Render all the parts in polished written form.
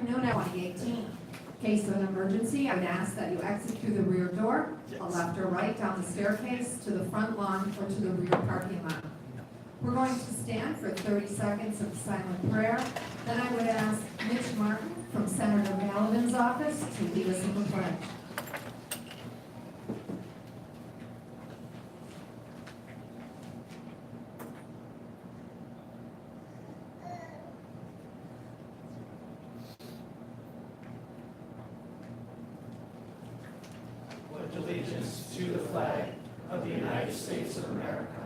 afternoon at 2018. In case of an emergency, I would ask that you exit through the rear door, a left or right down the staircase, to the front lawn, or to the rear parking lot. We're going to stand for 30 seconds of silent prayer. Then I would ask Mitch Martin from Senator Gallivan's office to lead us in the pledge. Allegiance to the flag of the United States of America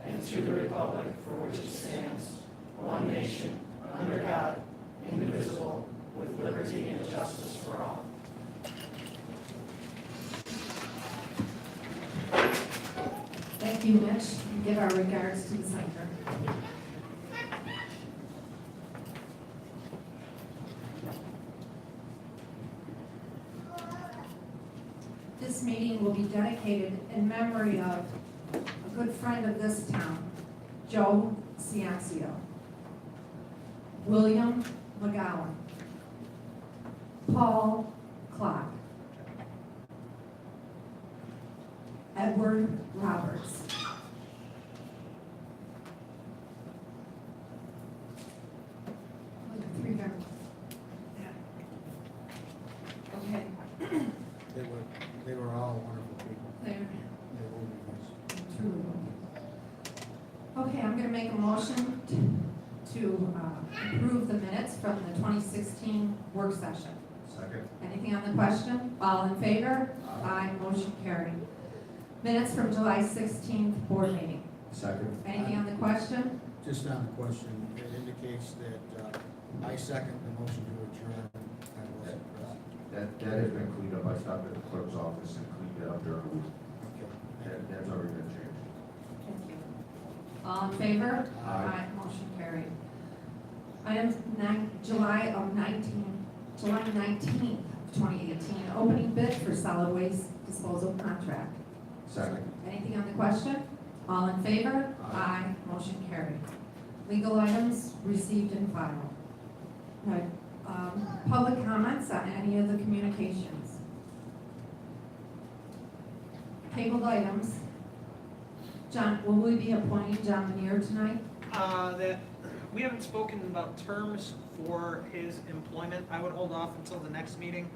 and to the republic for which it stands, one nation, under God, indivisible, with liberty and justice for all. Thank you, Mitch. Give our regards to the senator. This meeting will be dedicated in memory of a good friend of this town, Joe Ciancio, William McGowan, Paul Clark, Edward Roberts, three there. Okay. They were all wonderful people. There. They will be missed. Truly. Okay, I'm gonna make a motion to approve the minutes from the 2016 work session. Second. Anything on the question? All in favor? Aye, motion carried. Minutes from July 16th board meeting. Second. Anything on the question? Just on the question, it indicates that I second the motion to adjourn. I wasn't present. That has been cleaned up. I stopped at the clerk's office and cleaned it up during the week. Okay. That's already been changed. Thank you. All in favor? Aye. Motion carried. Item July 19th, 2018, opening bid for solid waste disposal contract. Second. Anything on the question? All in favor? Aye. Motion carried. Legal items received and filed. Right. Public comments on any of the communications. Tabled items. John, will we be appointing John Lanier tonight? That we haven't spoken about terms for his employment. I would hold off until the next meeting,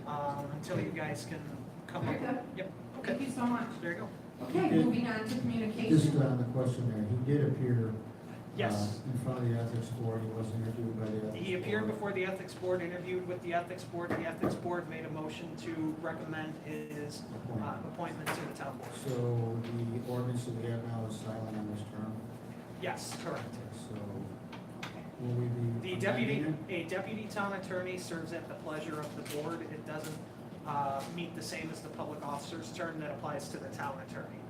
until you guys can come Very up. good. Yep, Thank you so much. there you go. Okay, moving on to Just communication. on the question there, he did appear Yes. in front of the ethics board. He was interviewed by the ethics board. He appeared before the ethics board, interviewed with the ethics board. The ethics board made a motion to recommend his appointment to the town board. So the ordinance that we have now is silent on this term. Yes, correct. So will we be? The deputy, amending it? a deputy town attorney serves at the pleasure of the board. It doesn't meet the same as the public officer's term that applies to the town attorney.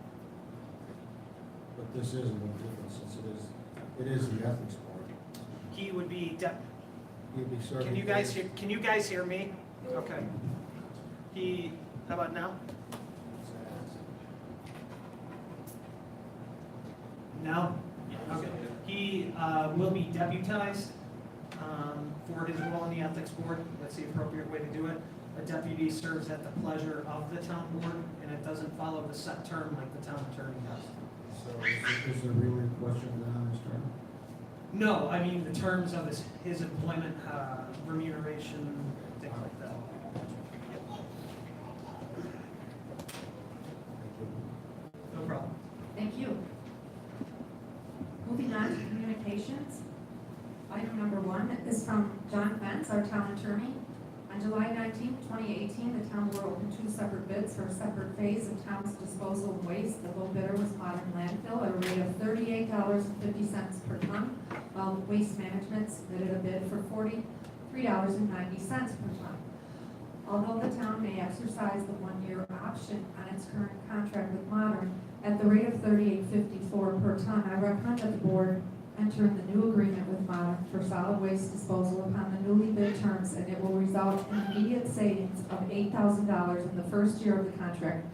But this is a little different since it is the ethics board. He would be He'd be serving. Can you guys hear me? Okay. How about now? No? Okay. He will be deputized for his role on the ethics board. That's the appropriate way to do it. A deputy serves at the pleasure of the town board, and it doesn't follow the set term like the town attorney does. So is there really a question then on this term? No, I mean the terms of his employment, remuneration, things like that. Yep. Thank you. No problem. Thank you. Moving on to communications. Item number 1 is from John Fentz, our town attorney. On July 19, 2018, the town board opened 2 separate bids for a separate phase of town's disposal of waste. The low bidder was Modern Landfill at a rate of $38.50 per ton, while Waste Management submitted a bid for $43.90 per ton. Although the town may exercise the 1-year option on its current contract with Modern at the rate of $38.54 per ton, I recommend that the board enter in the new agreement with Modern for solid waste disposal upon the newly bid terms, and it will result in immediate savings of $8,000 in the first year of the contract,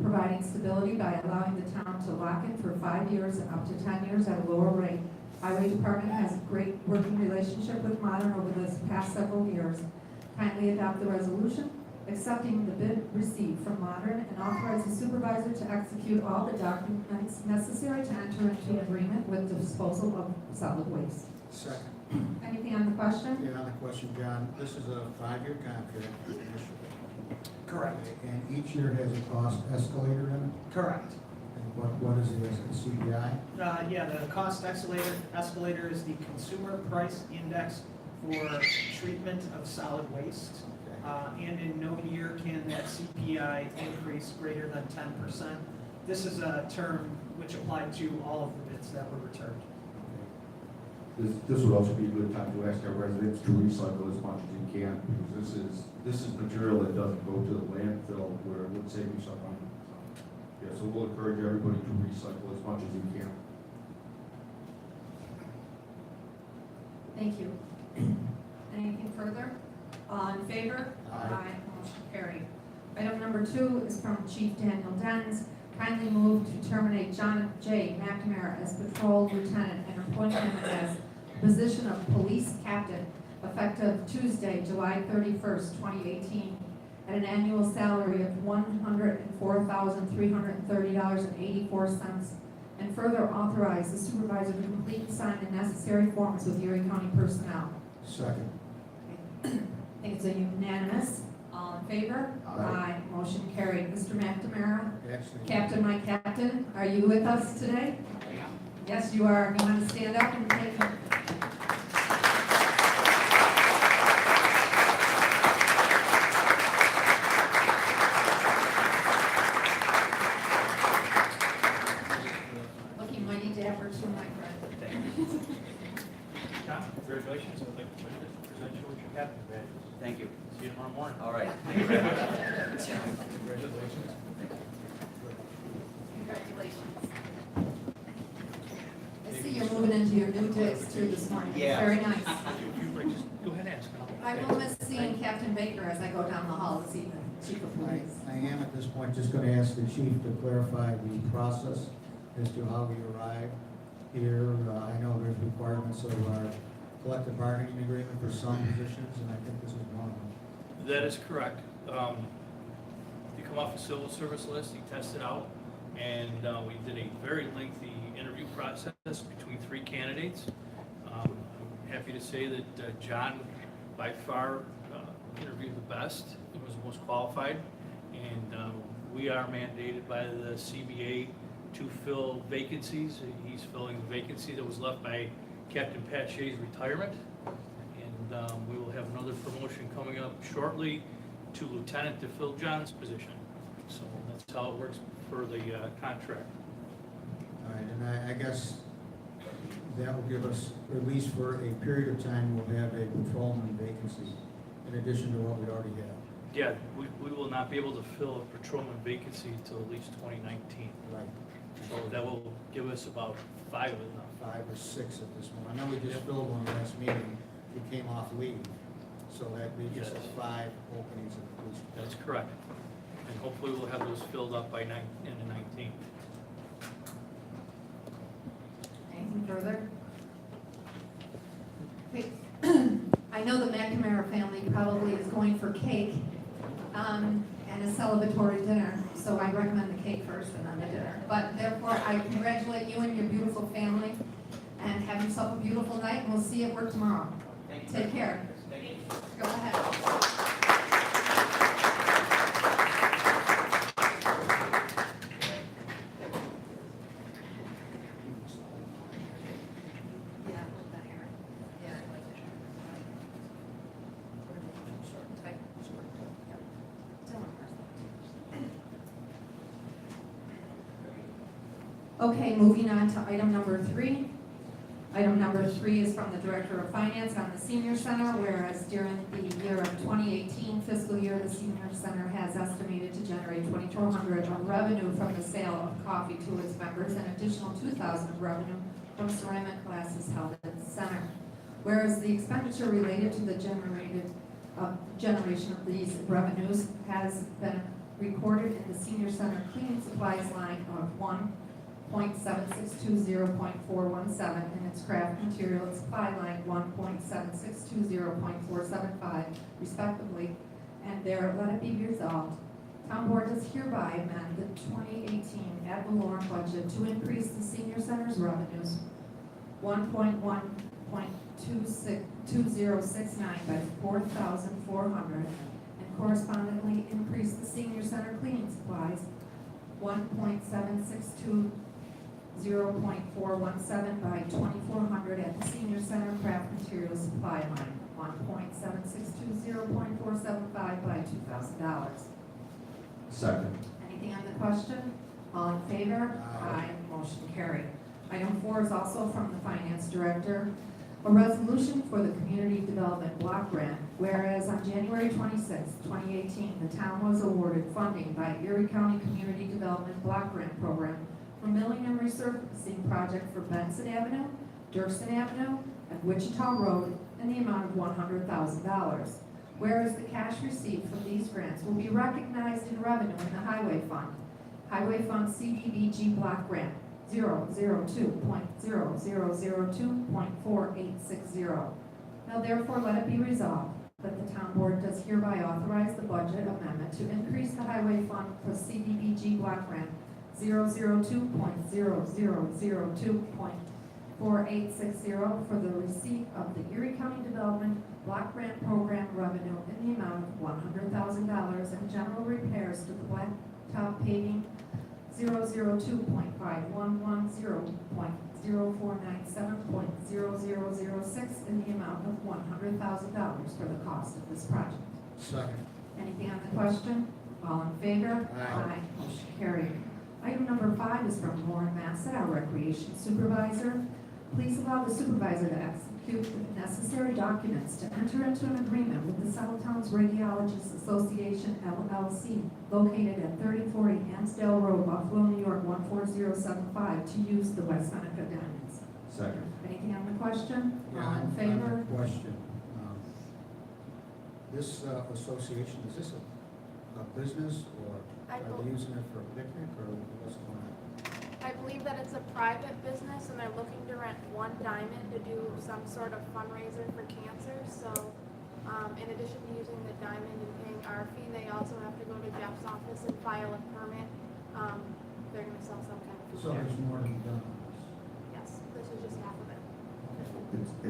providing stability by allowing the town to lock in for 5 years and up to 10 years at a lower rate Highway Department has a great working relationship with Modern over the past several years. Kindly adopt the resolution accepting the bid received from Modern and authorize the supervisor to execute all the documents necessary to enter into an agreement with the disposal of solid waste. Second. Anything on the question? Yeah, on the question, John, this is a 5-year contract initially. Correct. And each year has a cost escalator in it? Correct. And what is the CPI? Yeah, the cost escalator is the consumer price index for treatment of solid waste. And in no year can that CPI increase greater than 10%. This is a term which applied to all of the bids that were returned. This would also be a good time to ask our residents to recycle as much as you can, because this is material that doesn't go to the landfill where it would save you some money. Yeah, so we'll encourage everybody to recycle as much as you can. Thank you. Anything further? All in favor? Aye. Motion carried. Item number 2 is from Chief Daniel Dens. Kindly move to terminate John J. McNamara as patrol lieutenant and appoint him as position of police captain effective Tuesday, July 31st, 2018, at an annual salary of $104,330.84, and further authorize the supervisor to complete and sign the necessary forms with Erie County personnel. Second. I think it's a unanimous. All in favor? Aye. Motion carried. Mr. McNamara, Actually, Captain, my captain, are you with us today? Yes, you are. You want to stand up and take a... Looking mighty dapper too, my friend. John, congratulations. I'd like to present you with your captain badges. Thank you. See you tomorrow morning. All right. Thank you very much. Congratulations. Congratulations. I see you're moving into your new digs too this morning. Yeah. Very nice. If you'd like, just go ahead and ask. I will miss seeing Captain Baker as I go down the hall this evening, Chief of Police. I am at this point just going to ask the chief to clarify the process as to how we arrived here. I know there's requirements of our collective bargaining agreement for some positions, and I think this is one of them. That is correct. You come off a civil service list, you test it out, and we did a very lengthy interview process between 3 candidates. I'm happy to say that John, by far, interviewed the best and was the most qualified, and we are mandated by the CBA to fill vacancies. He's filling the vacancy that was left by Captain Pat Shea's retirement. And we will have another promotion coming up shortly to lieutenant to fill John's position. So that's how it works for the contract. All right, and I guess that will give us, at least for a period of time, we'll have a patrolman vacancy in addition to what we already have. Yeah, we will not be able to fill a patrolman vacancy until at least 2019. Like So that will give us about 5 of them. 5 or 6 at this moment. I know we just filled one last meeting, who came off leave, so that leaves us Yes. 5 openings in the police That's department. correct. And hopefully we'll have those filled up by end of 19. Anything further? Okay. I know the McNamara family probably is going for cake and a celebratory dinner, so I recommend the cake first and then the dinner. But therefore, I congratulate you and your beautiful family, and have yourself a beautiful night, and we'll see you at work tomorrow. Thank you. Take care. Go ahead. Yeah, that hair. Yeah, I like that hair. Short and tight. Yep. Dylan Parsons. Okay, moving on to item number 3. Item number 3 is from the Director of Finance on the Senior Center, whereas during the year of 2018 fiscal year, the Senior Center has estimated to generate $2,400 of revenue from the sale of coffee to its members and additional $2,000 of revenue from ceramic glasses held at the center. Whereas the expenditure related to the generation of these revenues has been recorded in the Senior Center cleaning supplies line of .7620.417, and its craft material and supply line 1.7620.475 respectively, and there let it be resolved. Town Board does hereby amend the 2018 ad valorem budget to increase the senior center's revenues 1.2069 by 4,400, and correspondingly increase the senior center cleaning supplies 1.7620.417 by 2,400 at the senior center craft materials supply line 1.7620.475 by $2,000. Second. Anything on the question? All in favor? Aye. Motion carried. Item 4 is also from the Finance Director. A resolution for the Community Development Block Grant, whereas on January 26, 2018, the town was awarded funding by Erie County Community Development Block Grant Program for milling and resurfacing project for Benson Avenue, Dirksen Avenue, and Wichita Road in the amount of $100,000. Whereas the cash received from these grants will be recognized in revenue in the Highway Fund. Highway Fund CDBG Block Grant 002.0002.4860. Now therefore let it be resolved that the town board does hereby authorize the budget amendment to increase the Highway Fund for CDBG Block Grant 002.0002.4860 for the receipt of the Erie County Development Block Grant Program revenue in the amount of $100,000 and general repairs to the blacktop paving 002.511.0497.0006 in the amount of $100,000 for the cost of this project. Second. Anything on the question? All in favor? Aye. Motion carried. Item number 5 is from Lauren Massett, our Recreation Supervisor. Please allow the supervisor to execute the necessary documents to enter into an agreement with the Southtowns Radiologists Association LLC located at 3040 Hansdale Road, Buffalo, New York 14075 to use the West Seneca Diamonds. Second. Anything on the question? Yeah, All in on the favor? question. This association, is this a business, or I are they using it for a picnic, or what's going on? I believe that it's a private business and they're looking to rent one diamond to do some sort of fundraiser for cancer. So in addition to using the diamond and paying our fee, they also have to go to Jeff's office and file a permit. They're going to sell some kind of So food. there's more to be done on Yes, this is just half of it.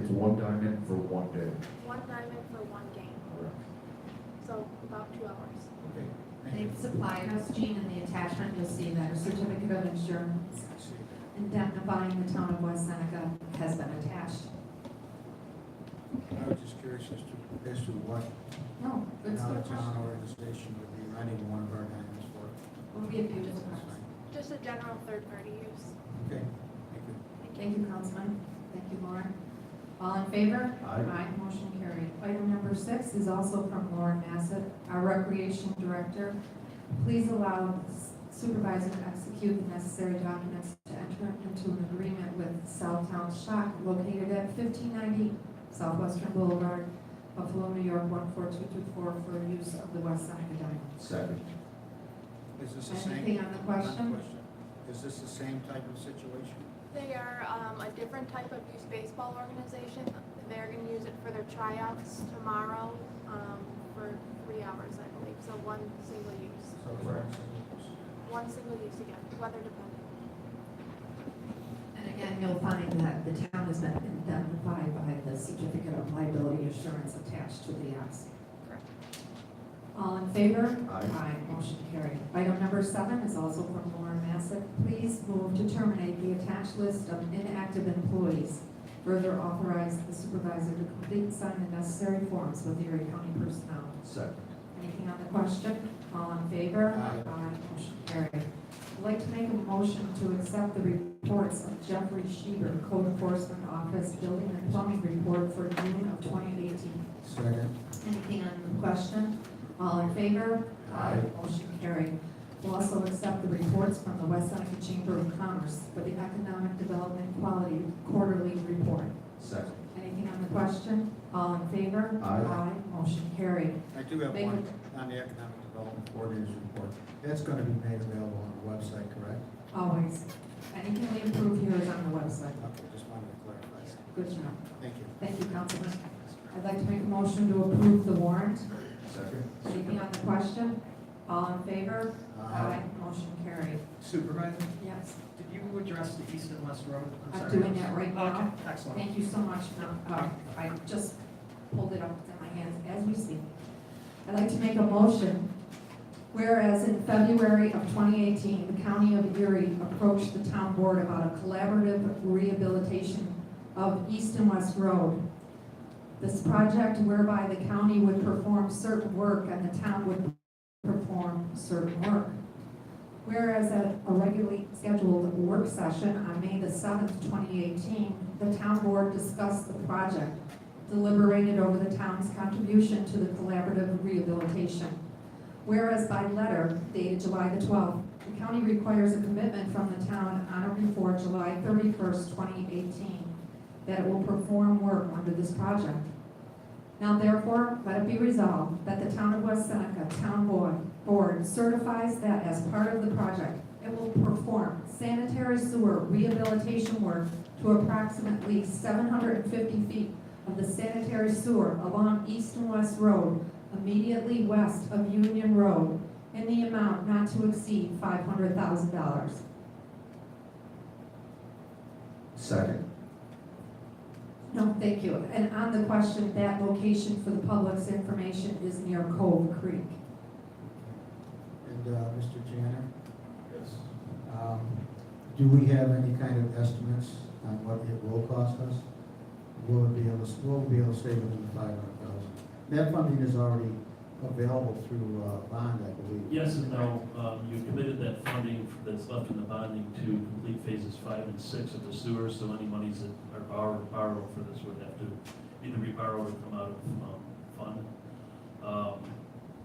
It's one diamond for one day. One diamond for one game. Correct. So about 2 hours. this. Okay. Thank They've you. supplied us, Gene, in the attachment, you'll see that a certificate of insurance I see. indemnifying the town of West Seneca has been attached. I was just curious as to what No, good another stuff. town organization would be renting one of our diamonds for. Will be a beautiful house. Just a general third-party use. Okay, thank you. Thank you, Councilman. Thank you, Lauren. All in favor? Aye. Motion carried. Item number 6 is also from Lauren Massett, our Recreation Director. Please allow the supervisor to execute the necessary documents to enter into an agreement with Southtown Shock located at 1590 Southwestern Boulevard, Buffalo, New York 14224 for use of the West Seneca Diamond. Second. Is this the same? Anything on the question? Is this the same type of situation? They are a different type of youth baseball organization. They're going to use it for their tryouts tomorrow for 3 hours, I believe. So one single use. So it's Correct. One single use again, weather dependent. And again, you'll find that the town has been indemnified by the certificate of liability assurance attached to the ask. Correct. All in favor? Aye. Motion carried. Item number 7 is also from Lauren Massett. Please move to terminate the attached list of inactive employees. Further authorize the supervisor to complete and sign the necessary forms with Erie County personnel. Second. Anything on the question? All in favor? Aye. Motion carried. I'd like to make a motion to accept the reports of Jeffrey Sheeber, Code Enforcement Office Building and Plumbing Report for June of 2018. Second. Anything on the question? All in favor? Aye. Motion carried. We'll also accept the reports from the West Seneca Chamber of Commerce for the Economic Development Quality Quarterly Report. Second. Anything on the question? All in favor? Aye. Motion carried. I do have Make one it- on the Economic Development Coordinator's report. That's going to be made available on the website, correct? Always. Anything we approve here is on the website. Okay, just wanted to clarify. Good to know. Thank you. Thank you, Councilman. I'd like to make a motion to approve the warrant. Second? Anything on the question? All in favor? Aye. Motion carried. Supervisor, Yes. did you address the east and west road? I'm sorry. doing that right now. Okay, excellent. Thank you so much. I just pulled it up in my hands as we speak. I'd like to make a motion, whereas in February of 2018, the County of Erie approached the town board about a collaborative rehabilitation of East and West Road. This project whereby the county would perform certain work and the town would perform certain work. Whereas at a regularly scheduled work session on May the 7th, 2018, the town board discussed the project, deliberated over the town's contribution to the collaborative rehabilitation. Whereas by letter dated July the 12th, the county requires a commitment from the town on or before July 31st, 2018, that it will perform work under this project. Now therefore, let it be resolved that the town of West Seneca Town Board certifies that as part of the project, it will perform sanitary sewer rehabilitation work to approximately 750 feet of the sanitary sewer along East and West Road, immediately west of Union Road, in the amount not to exceed $500,000. Second? No, thank you. And on the question, that location for the public's information is near Cove Creek. And, Mr. Janner, Yes. do we have any kind of estimates on what it will cost us? Will we be able to stay within the 500,000? That funding is already available through, bond, I believe. Yes and no. You committed that funding that's left in the bonding to complete phases 5 and 6 of the sewer, so any monies that are borrowed for this would have to either be borrowed or come out of fund.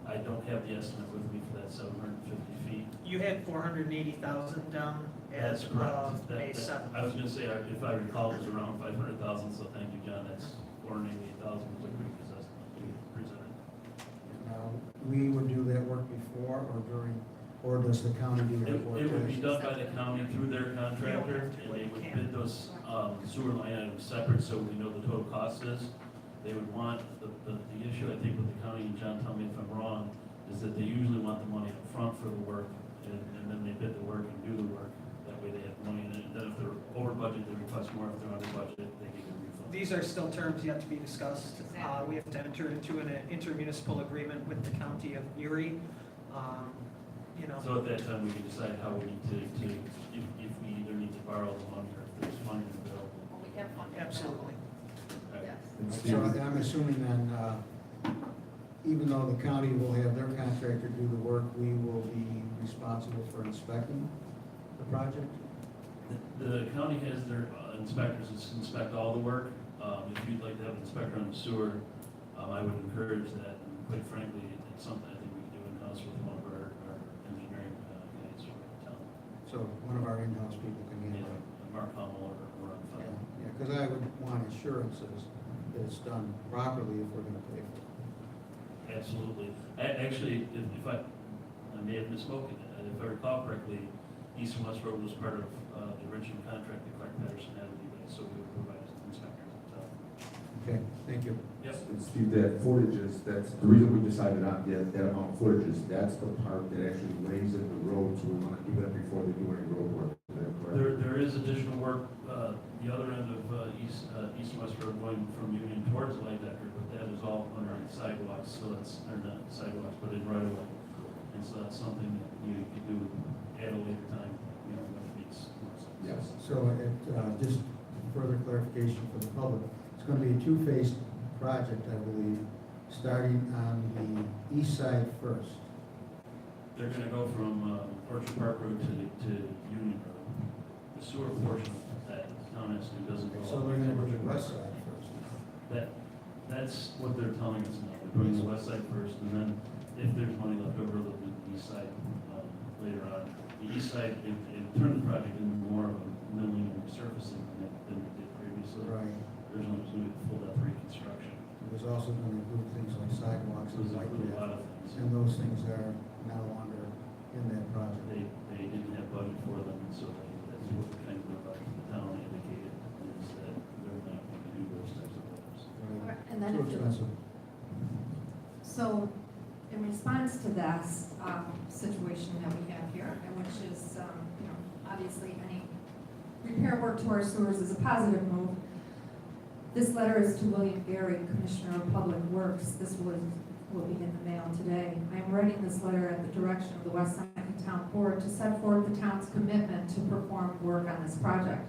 I don't have the estimate with me for that 750 feet. You had 480,000 down as That's correct. of May 7th. I was gonna say, if I recall, it was around 500,000, so thank you, John. That's 488,000 was a previous estimate we presented. Now, we would do that work before or during, or does the county do that work? It would be done by the county through their contractor, and they would bid those sewer line items separate, so we know the total cost is. They would want, the issue, I think, with the county, and John, tell me if I'm wrong, is that they usually want the money up front for the work, and then they bid the work and do the work. That way they have money, and then if they're over budget, they request more. If they're under budget, they get a refund. These are still terms yet to be discussed. We have to enter into an intermunicipal agreement with the county of Erie. You know, So at that time, we can decide how we need to if we either need to borrow the money or if there's funding available. absolutely. And So Steve, I'm assuming then, even though the county will have their contractor do the work, we will be responsible for inspecting the project? The county has their inspectors that inspect all the work. If you'd like to have an inspector on the sewer, I would encourage that. And quite frankly, it's something I think we can do in-house with one of our engineering guys from the town. So one of our in-house people can handle it? Mark Hummel or on file. Yeah, because I would want assurances that it's done properly if we're gonna pay for it. Absolutely. Actually, if I may have misspoken, if I recall correctly, East and West Road was part of the original contract that Clark Patterson had with you guys, so we would provide inspectors at the time. Okay, thank you. Yep. and Steve, that footage is, that's the reason we decided on that amount of footage is that's the part that actually lays in the road, so we want to do that before they do any road work. Is that correct? There is additional work, the other end of East and West Road going from Union towards Lidecker, but that is all under sidewalks, so that's, or not sidewalks, but in right of way. And so that's something that you could do at a later time, you know, when it meets. Yes. So just further clarification for the public, it's gonna be a two-phase project, I believe, starting on the east side first. They're gonna go from Orchard Park Road to Union Road. The sewer portion of that town has to do doesn't go. So all they're the way gonna to do the Orchard west Park. side first. That's what they're telling us now. They're doing the west side first, and then if there's money left over, they'll do the east side later on. The east side, it turned the project into more of a milling and surfacing than we did previously. Right. There's no full depth reconstruction. It was also gonna include things like sidewalks So and there's like a lot that. of things. And those things are no longer in that project. They didn't have budget for them, and so that's what we kind the town indicated is that they're not going to do those types of letters. And then Too if expensive. So, in response to that situation that we have here, and which is, obviously any repair work to our sewers is a positive move. This letter is to William Gary, Commissioner of Public Works. This will be in the mail today. I am writing this letter at the direction of the West Seneca Town Board to set forth the town's commitment to perform work on this project.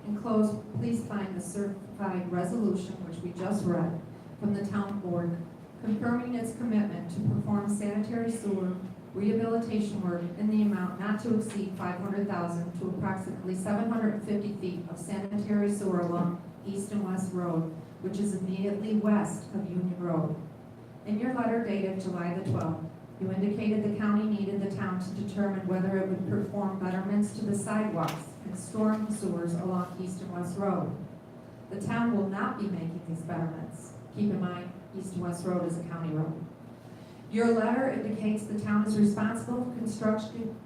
Enclosed, please find the certified resolution, which we just read, from the town board confirming its commitment to perform sanitary sewer rehabilitation work in the amount not to exceed $500,000 to approximately 750 feet of sanitary sewer along East and West Road, which is immediately west of Union Road. In your letter dated July the 12th, you indicated the county needed the town to determine whether it would perform betterments to the sidewalks and storm sewers along East and West Road. The town will not be making these betterments. Keep in mind, East and West Road is a county road. Your letter indicates the town is responsible for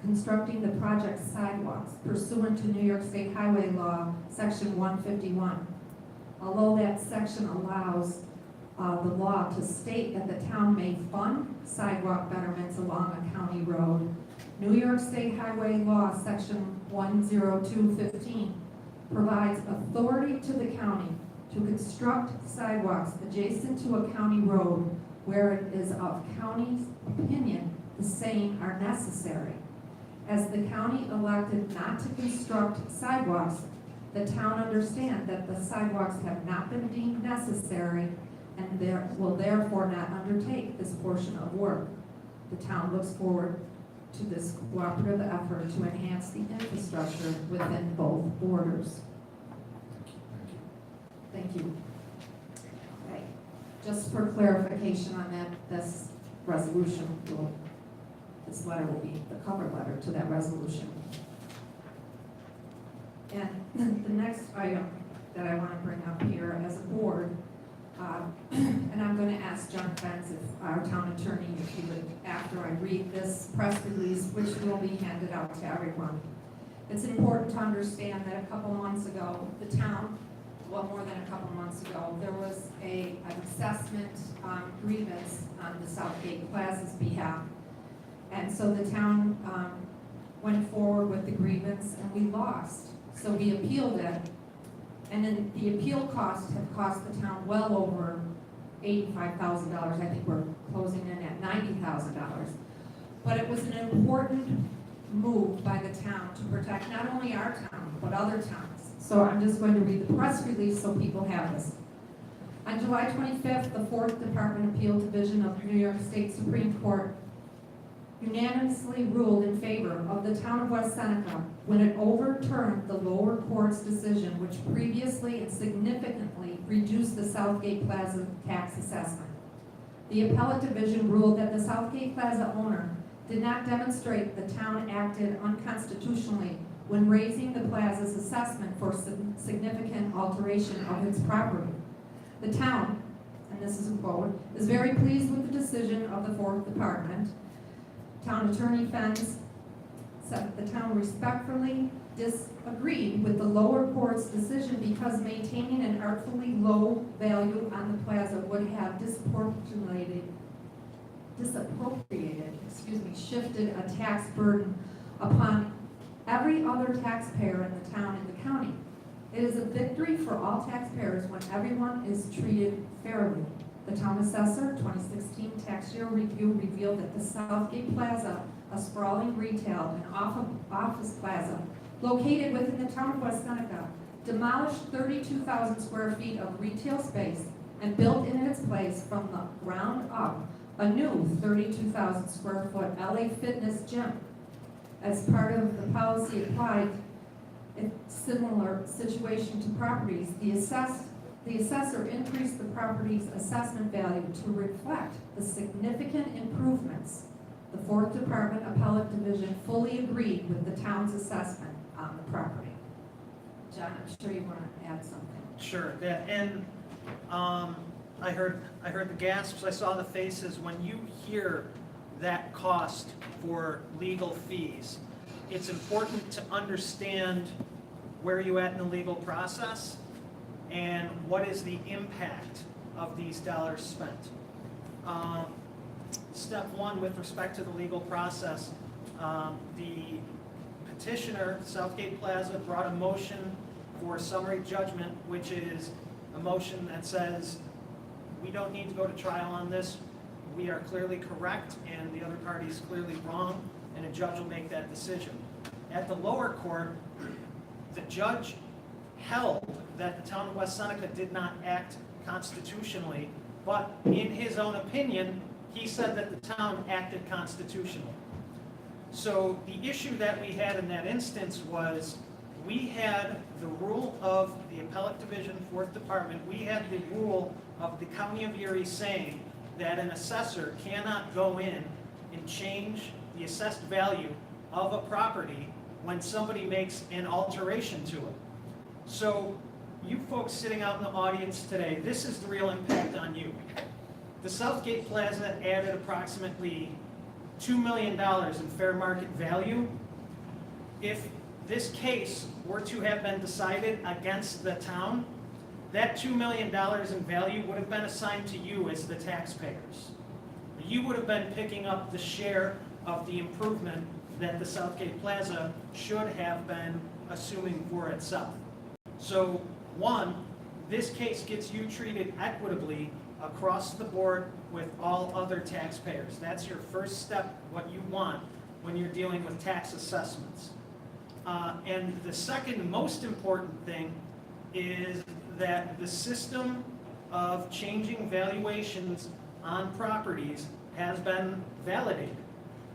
constructing the project's sidewalks pursuant to New York State Highway Law, Section 151. Although that section allows the law to state that the town may fund sidewalk betterments along a county road, New York State Highway Law, Section 10215, provides authority to the county to construct sidewalks adjacent to a county road where it is of county's opinion the same are necessary. As the county elected not to construct sidewalks, the town understands that the sidewalks have not been deemed necessary and will therefore not undertake this portion of work. The town looks forward to this cooperative effort to enhance the infrastructure within both borders. Thank you. Okay. Just for clarification on that, this resolution this letter will be the cover letter to that resolution. And the next item that I want to bring up here as a board, and I'm going to ask John Fentz, if our town attorney, if he would, after I read this press release, which will be handed out to everyone. It's important to understand that a couple months ago, the town, well, more than a couple months ago, there was an assessment grievance on the Southgate Plaza's behalf. And so the town went forward with the grievance and we lost. So we appealed it. And then the appeal costs have cost the town well over $85,000. I think we're closing in at $90,000. But it was an important move by the town to protect not only our town, but other towns. So I'm just going to read the press release so people have this. On July 25th, the 4th Department Appeal Division of New York State Supreme Court unanimously ruled in favor of the town of West Seneca when it overturned the lower court's decision which previously and significantly reduced the Southgate Plaza tax assessment. The appellate division ruled that the Southgate Plaza owner did not demonstrate the town acted unconstitutionally when raising the plaza's assessment for significant alteration of its property. The town, and this is a quote, is very pleased with the decision of the 4th Department. Town Attorney Fentz said the town respectfully disagreed with the lower court's decision because maintaining an artfully low value on the plaza would have shifted a tax burden upon every other taxpayer in the town and the county. It is a victory for all taxpayers when everyone is treated fairly. The town assessor 2016 tax year review revealed that the Southgate Plaza, a sprawling retail and office plaza located within the town of West Seneca, demolished 32,000 square feet of retail space and built in its place from the ground up a new 32,000 square foot LA Fitness gym. As part of the policy applied in similar situation to properties, the assessor increased the property's assessment value to reflect the significant improvements. The 4th Department Appellate Division fully agreed with the town's assessment on the property. John, I'm sure you want to add something. Sure, yeah, and I heard the gasps, I saw the faces. When you hear that cost for legal fees, it's important to understand where are you at in the legal process, and what is the impact of these dollars spent. Step one, with respect to the legal process, the petitioner, Southgate Plaza, brought a motion for summary judgment, which is a motion that says, we don't need to go to trial on this. We are clearly correct, and the other party is clearly wrong, and a judge will make that decision. At the lower court, the judge held that the town of West Seneca did not act constitutionally, but in his own opinion, he said that the town acted constitutionally. So the issue that we had in that instance was, we had the rule of the Appellate Division, 4th Department, we had the rule of the County of Erie saying that an assessor cannot go in and change the assessed value of a property when somebody makes an alteration to it. So you folks sitting out in the audience today, this is the real impact on you. The Southgate Plaza added approximately $2 million in fair market value. If this case were to have been decided against the town, that $2 million in value would have been assigned to you as the taxpayers. You would have been picking up the share of the improvement that the Southgate Plaza should have been assuming for itself. So, one, this case gets you treated equitably across the board with all other taxpayers. That's your first step, what you want when you're dealing with tax assessments. And the second most important thing is that the system of changing valuations on properties has been validated.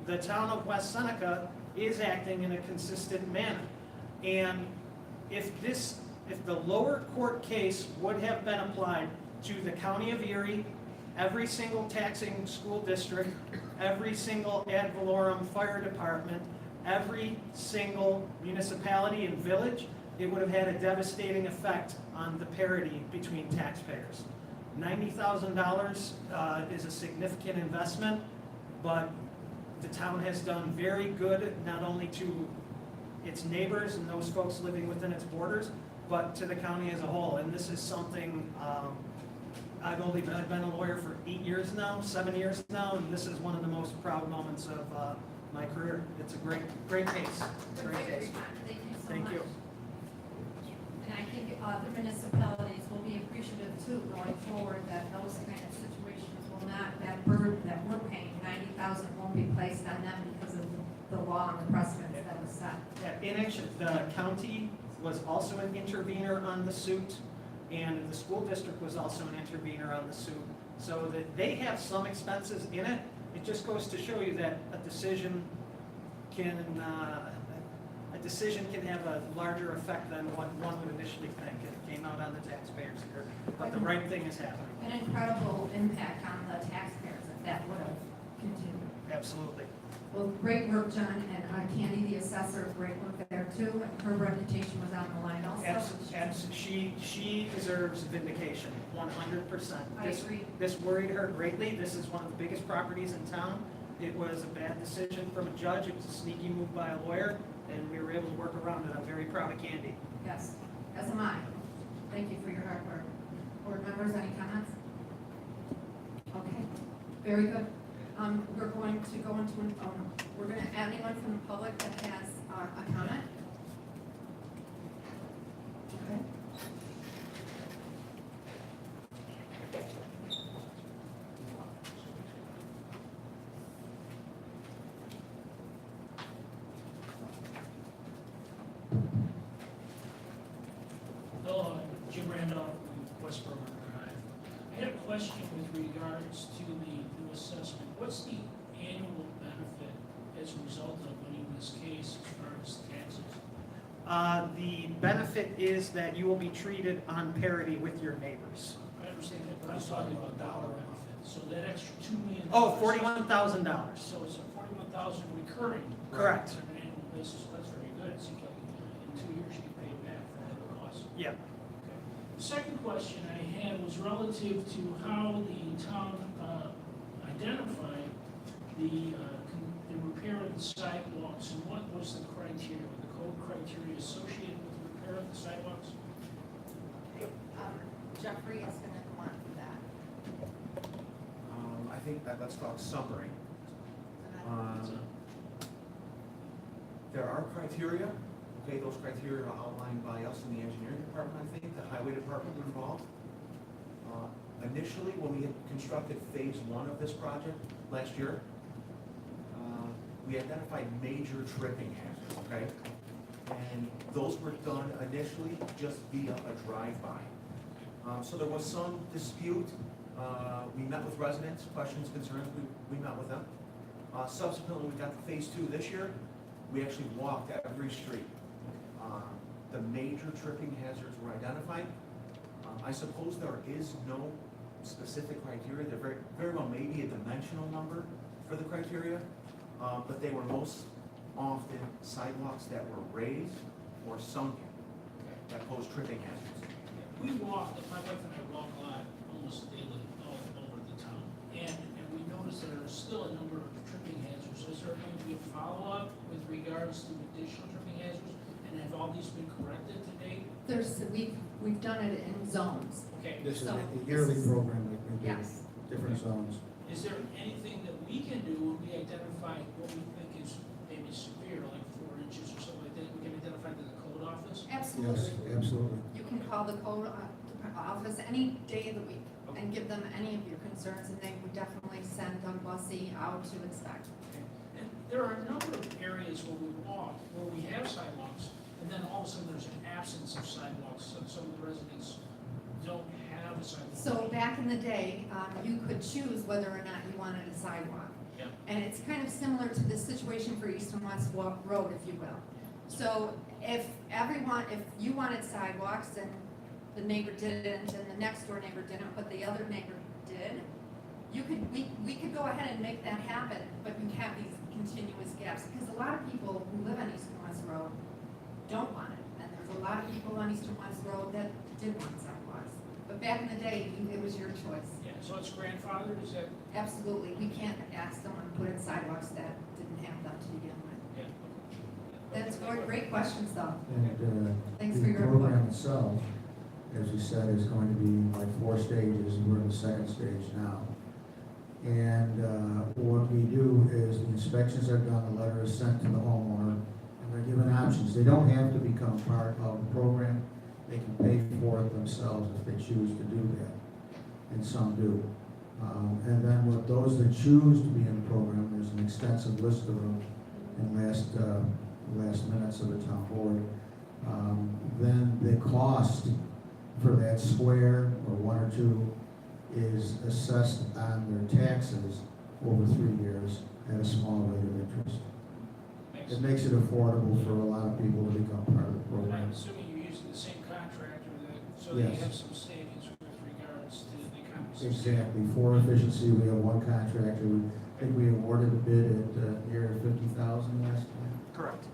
The town of West Seneca is acting in a consistent manner. And if the lower court case would have been applied to the County of Erie, every single taxing school district, every single ad valorem fire department, every single municipality and village, it would have had a devastating effect on the parity between taxpayers. $90,000 is a significant investment, but the town has done very good, not only to its neighbors and those folks living within its borders, but to the county as a whole. And this is something, I've been a lawyer for 7 years now, and this is one of the most proud moments of my career. It's a great case. Great case. Thank you so much. Thank you. And I think other municipalities will be appreciative too, going forward, that those kind of situations will not, that burden that we're paying, $90,000 won't be placed on them because of the law and the precedent that was set. Yeah, in action, the county was also an intervener on the suit, and the school district was also an intervener on the suit. So that they have some expenses in it. It just goes to show you that a decision can have a larger effect than what one would initially think if it came out on the taxpayers here. But the right thing is happening. An incredible impact on the taxpayers if that would have continued. Absolutely. Well, great work, John, and Candy, the assessor, great work there too. And her reputation was on the line also. She deserves vindication, 100%. I agree. This worried her greatly. This is one of the biggest properties in town. It was a bad decision from a judge. It was a sneaky move by a lawyer, and we were able to work around it. I'm very proud of Candy. Yes, as am I. Thank you for your hard work. Board members, any comments? Okay, very good. We're going to go into, we're going to, anyone from the public that has a comment? Okay. Hello, I'm Jim Randolph from West Berlin Drive. I had a question with regards to the new assessment. What's the annual benefit as a result of winning this case as far as taxes? The benefit is that you will be treated on parity with your neighbors. I understand that, but I was talking about dollar benefit. So that extra $2 million. Oh, $41,000. So it's a $41,000 recurring. Correct. On an annual basis. That's very good. It seems like in 2 years you can pay it back for all the costs. Yeah. Okay. The second question I had was relative to how the town identified the repair of the sidewalks, and what was the criteria, the code criteria associated with the repair of the sidewalks? Jeffrey is gonna go on for that. I think that, let's talk summary. There are criteria, okay, those criteria are outlined by us in the engineering department, I think, the highway department were involved. Initially, when we had constructed phase one of this project last year, we identified major tripping hazards, okay? And those were done initially just via a drive-by. So there was some dispute. We met with residents, questions, concerns, we met with them. Subsequently, we got to phase two this year. We actually walked every street. The major tripping hazards were identified. I suppose there is no specific criteria. There very well may be a dimensional number for the criteria, but they were most often sidewalks that were raised or sunken that pose tripping hazards. We walk, my wife and I walk a lot, almost daily, all over the town, and we notice that there are still a number of tripping hazards. Is there going to be a follow-up with regards to additional tripping hazards, and have all these been corrected to date? We've done it in zones. Okay, This is So, a yearly this is- program that we do, Yes. different zones. is there anything that we can do when we identify what we think is maybe severe, like 4 inches or something like that, we can identify to the code office? Yes, Absolutely. absolutely. You can call the code office any day of the week and give them any of your concerns, and they would definitely send Doug Bussey out to inspect. And there are a number of areas where we walk, where we have sidewalks, and then all of a sudden there's an absence of sidewalks, so some of the residents don't have a sidewalk. So back in the day, you could choose whether or not you wanted a sidewalk. Yeah. And it's kind of similar to the situation for East and West Road, if you will. So if you wanted sidewalks and the neighbor didn't, and the next door neighbor didn't, but the other neighbor did, we could go ahead and make that happen, but you have these continuous gaps, because a lot of people who live on East and West Road don't want it, and there's a lot of people on East and West Road that did want sidewalks. But back in the day, it was your choice. Yeah, so it's grandfathered, is that, Absolutely, we can't ask someone to put in sidewalks that didn't have them to begin with. yeah. That's great questions, though. And Thanks the for your program input. itself, as you said, is going to be like 4 stages, and we're in the second stage now. And what we do is the inspections are done, the letter is sent to the homeowner, and they're given options. They don't have to become part of the program. They can pay for it themselves if they choose to do that, and some do. And then with those that choose to be in the program, there's an extensive list of them in last minutes of the town board. Then the cost for that square or 1 or 2 is assessed on their taxes over 3 years at a small rate of interest. It makes it affordable for a lot of people to become part of the And program. I'm assuming you're using the same contractor, so that you Yes. have some savings with regards to the compensation. Exactly, for efficiency, we have one contractor, I think we awarded a bid at near 50,000 last time. Correct.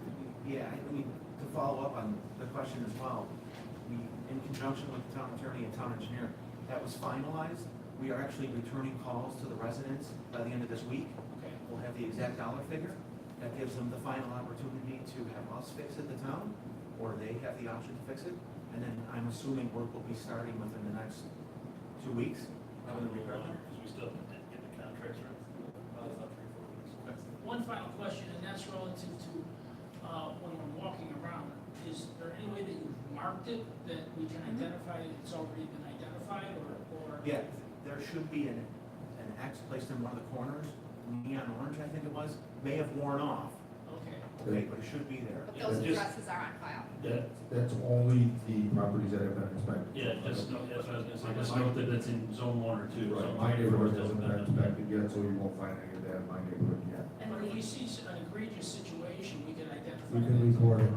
Yeah, I mean, to follow up on the question as well, we, in conjunction with the town attorney and town engineer, that was finalized. We are actually returning calls to the residents by the end of this week. Okay. We'll have the exact dollar figure. That gives them the final opportunity to have us fix it, the town, or they have the option to fix it. And then I'm assuming work will be starting within the next 2 weeks. Having the repair done. Because we still have to get the contracts right. About 3-4 weeks. One final question, and that's relative to, when we're walking around, is there any way that you've marked it, that we can identify it's already been identified, or? Yeah, there should be an X placed in one of the corners, neon orange, I think it was, may have worn off, Okay, okay, but it should be there. But those Just- addresses are on file. Yeah, That's only the properties that have been inspected. yeah, just note, that's what I was gonna say, just note that it's in zone 1 or 2. Right, so my neighborhood hasn't been been inspected yet, so you won't find any of that in my neighborhood yet. but if we see an egregious situation, we can identify. We can that. report it.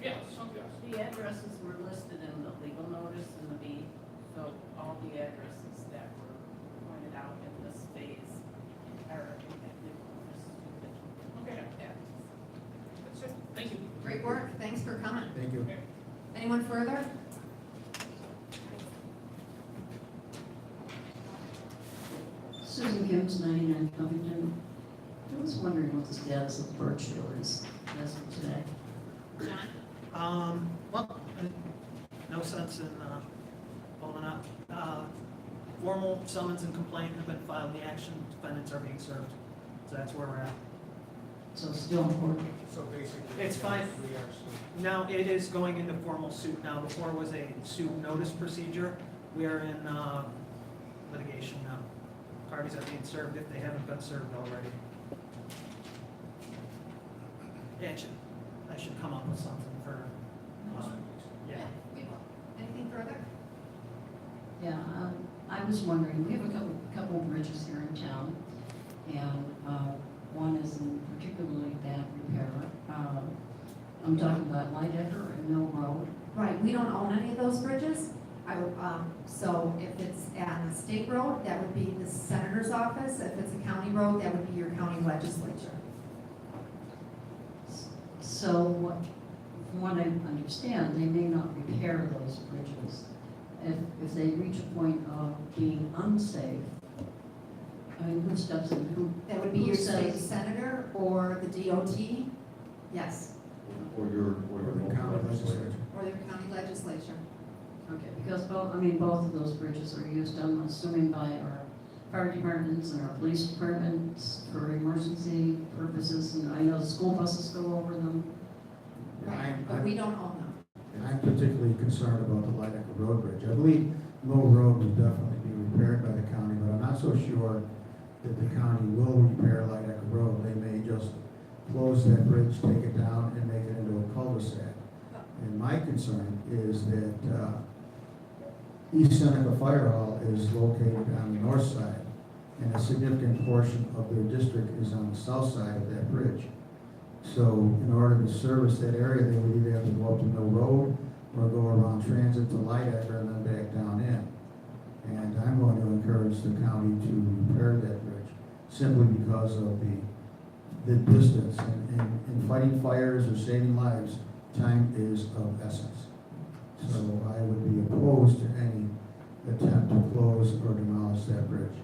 Yes, okay. The addresses were listed in the legal notice in the B, so all the addresses that were pointed out in this phase are in that legal notice. Okay, that's it, thank you. Great work, thanks for coming. Thank you. Anyone further? Susan Gibbs, 99 Covington. I was wondering what the status of Birchville is as of today. John? Well, I no sense in following up. Formal summons and complaint have been filed, the action defendants are being served. So that's where we're at. So still in court. So basically. It's fine. Now it is going into formal suit now. Before it was a suit notice procedure. We are in litigation now. Parties are being served if they haven't been served already. Yeah, I should come up with something for, yeah. We will. Anything further? Yeah, I was wondering, we have a couple of bridges here in town, and one is in particularly bad repair. I'm talking about Lidecker and Mill Road. Right, we don't own any of those bridges. So if it's on a state road, that would be the senator's office. If it's a county road, that would be your county legislature. So, from what I understand, they may not repair those bridges. If they reach a point of being unsafe, I mean, who steps in, who? That would be who your state says- senator or the DOT, yes, Or your the county legislature. or their county legislature. Okay, because both of those bridges are used, I'm assuming, by our fire departments and our police departments for emergency purposes, and I know the school buses go over them. Right, but we don't own them. And I'm particularly concerned about the Lidecker Road Bridge. I believe Mill Road would definitely be repaired by the county, but I'm not so sure that the county will repair Lidecker Road. They may just close that bridge, take it down, and make it into a cul-de-sac. And my concern is that East Seneca Fire Hall is located on the north side, and a significant portion of their district is on the south side of that bridge. So in order to service that area, they would either have to go up to Mill Road or go around Transit to Lidecker and then back down in. And I'm going to encourage the county to repair that bridge simply because of the distance. And in fighting fires or saving lives, time is of essence. So I would be opposed to any attempt to close or demolish that bridge.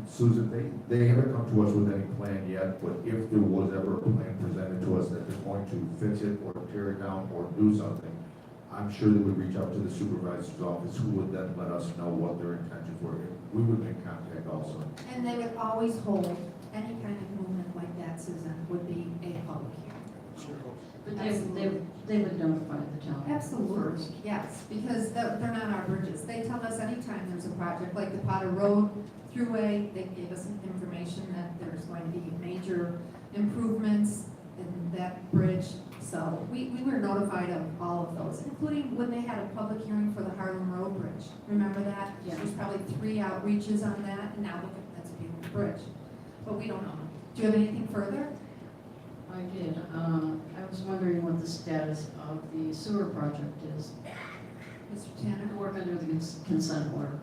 Susan, they haven't come to us with any plan yet, but if there was ever a plan presented to us that they're going to fix it or tear it down or do something, I'm sure they would reach out to the supervisor's office, who would then let us know what their intentions were. We would make contact also. And they would always hold any kind of movement like that, Susan, would be a public hearing. But they would notify the town. Absolutely, first. yes, because they're not our bridges. They tell us anytime there's a project, like the Potter Road Thruway, they gave us some information that there's going to be major improvements in that bridge. So we were notified of all of those, including when they had a public hearing for the Harlem Road Bridge. Remember that? Yeah. There's probably 3 outreaches on that, and now look at, that's a beautiful bridge. But we don't know. Do you have anything further? I did. I was wondering what the status of the sewer project is. Mr. Tanner? The work under the consent order.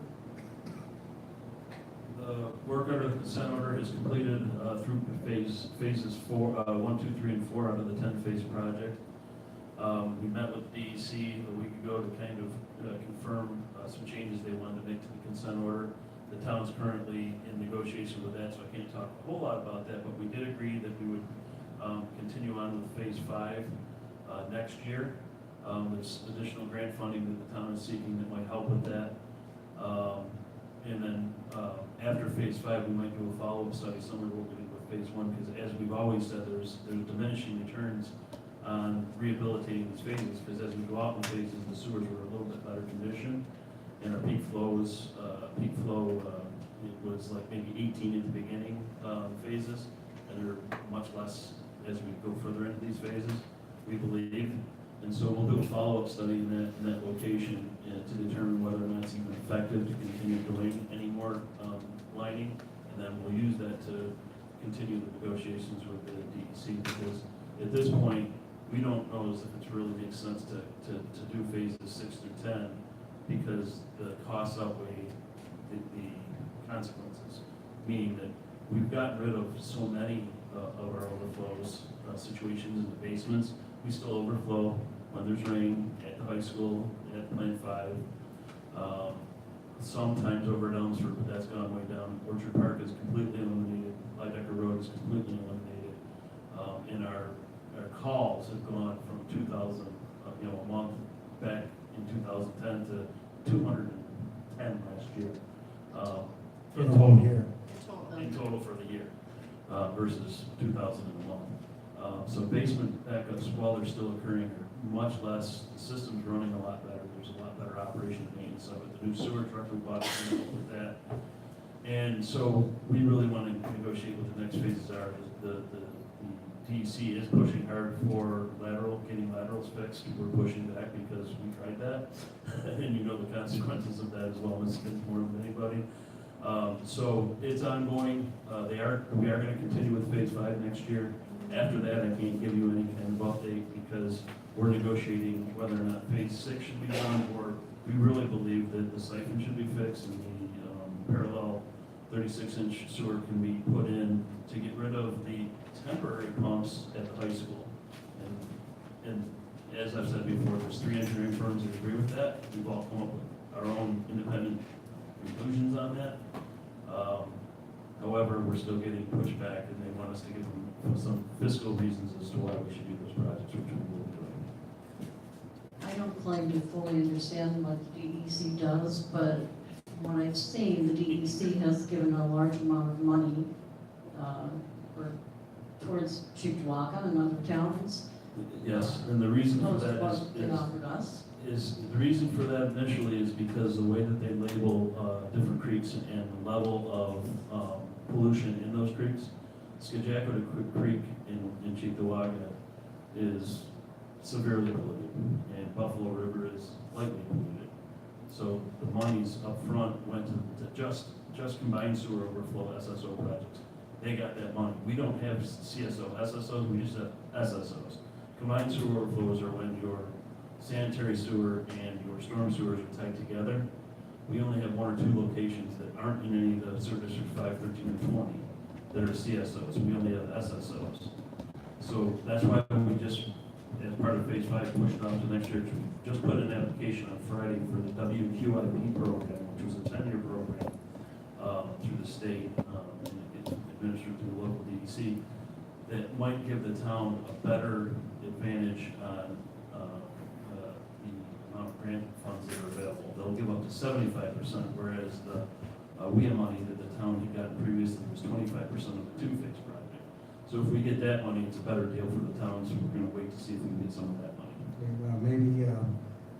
The work under the consent order is completed through phases 1, 2, 3, and 4 out of the 10-phase project. We met with DEC a week ago to kind of confirm some changes they wanted to make to the consent order. The town's currently in negotiation with that, so I can't talk a whole lot about that, but we did agree that we would continue on with phase 5 next year. There's additional grant funding that the town is seeking that might help with that. And then after phase 5, we might do a follow-up study similar to what we did with phase 1, because as we've always said, there's diminishing returns on rehabilitating these phases, because as we go out in phases, the sewers are a little bit better condition, and our peak flow it was like maybe 18 at the beginning phases, and they're much less as we go further into these phases, we believe. And so we'll do a follow-up study in that location to determine whether or not it's even effective to continue doing any more lining, and then we'll use that to continue the negotiations with the DEC, because at this point, we don't know if it really makes sense to do phases 6 through 10, because the costs outweigh the consequences, meaning that we've gotten rid of so many of our overflows situations in the basements. We still overflow when there's rain at the high school, at Plant 5. Sometimes over at Elmsford, but that's gone way down. Orchard Park is completely eliminated. Lidecker Road is completely eliminated. And our calls have gone from 2,000, a month back in 2010 to 210 last year. For In the whole total, year. in total for the year, versus 2001. So basement backups, while they're still occurring, are much less. The system's running a lot better. There's a lot better operation and maintenance of it. The new sewer truck we bought is going to help with that. And so we really want to negotiate what the next phases are. The DEC is pushing hard for getting laterals fixed. We're pushing back because we tried that. And you know the consequences of that as well, Ms. more than anybody. So it's ongoing. We are going to continue with phase 5 next year. After that, I can't give you any kind of update because we're negotiating whether or not phase 6 should be done, or we really believe that the siphon should be fixed and the parallel 36-inch sewer can be put in to get rid of the temporary pumps at the high school. And as I've said before, there's 3 engineering firms that agree with that. We've all come up with our own independent conclusions on that. However, we're still getting pushback, and they want us to give them some fiscal reasons as to why we should do those projects, which we will be doing. I don't claim to fully understand what the DEC does, but from what I've seen, the DEC has given a large amount of money towards Chickawaga and other towns. Yes, and the reason for Most of that what they offered us. is the reason for that initially is because the way that they label different creeks and the level of pollution in those creeks. Skajacota Creek in Chickawaga is severely polluted, and Buffalo River is lightly polluted. So the monies up front went to just combined sewer overflow SSO projects. They got that money. We don't have CSO SSOs, we just have SSOs. Combined sewer overflows are when your sanitary sewer and your storm sewers are tied together. We only have 1 or 2 locations that aren't in any of the sewer districts 5, 13, and 20 that are CSOs. We only have SSOs. So that's why we just, as part of phase 5, pushed it on to next year. We just put an application on Friday for the WQIP program, which was a 10-year program through the state, and it's administered through the local DEC, that might give the town a better advantage on the amount of grant funds that are available. They'll give up to 75%, whereas the WIA money that the town had gotten previously was 25% of the 2-phase project. So if we get that money, it's a better deal for the town, so we're going to wait to see if we can get some of that money. Okay, well, maybe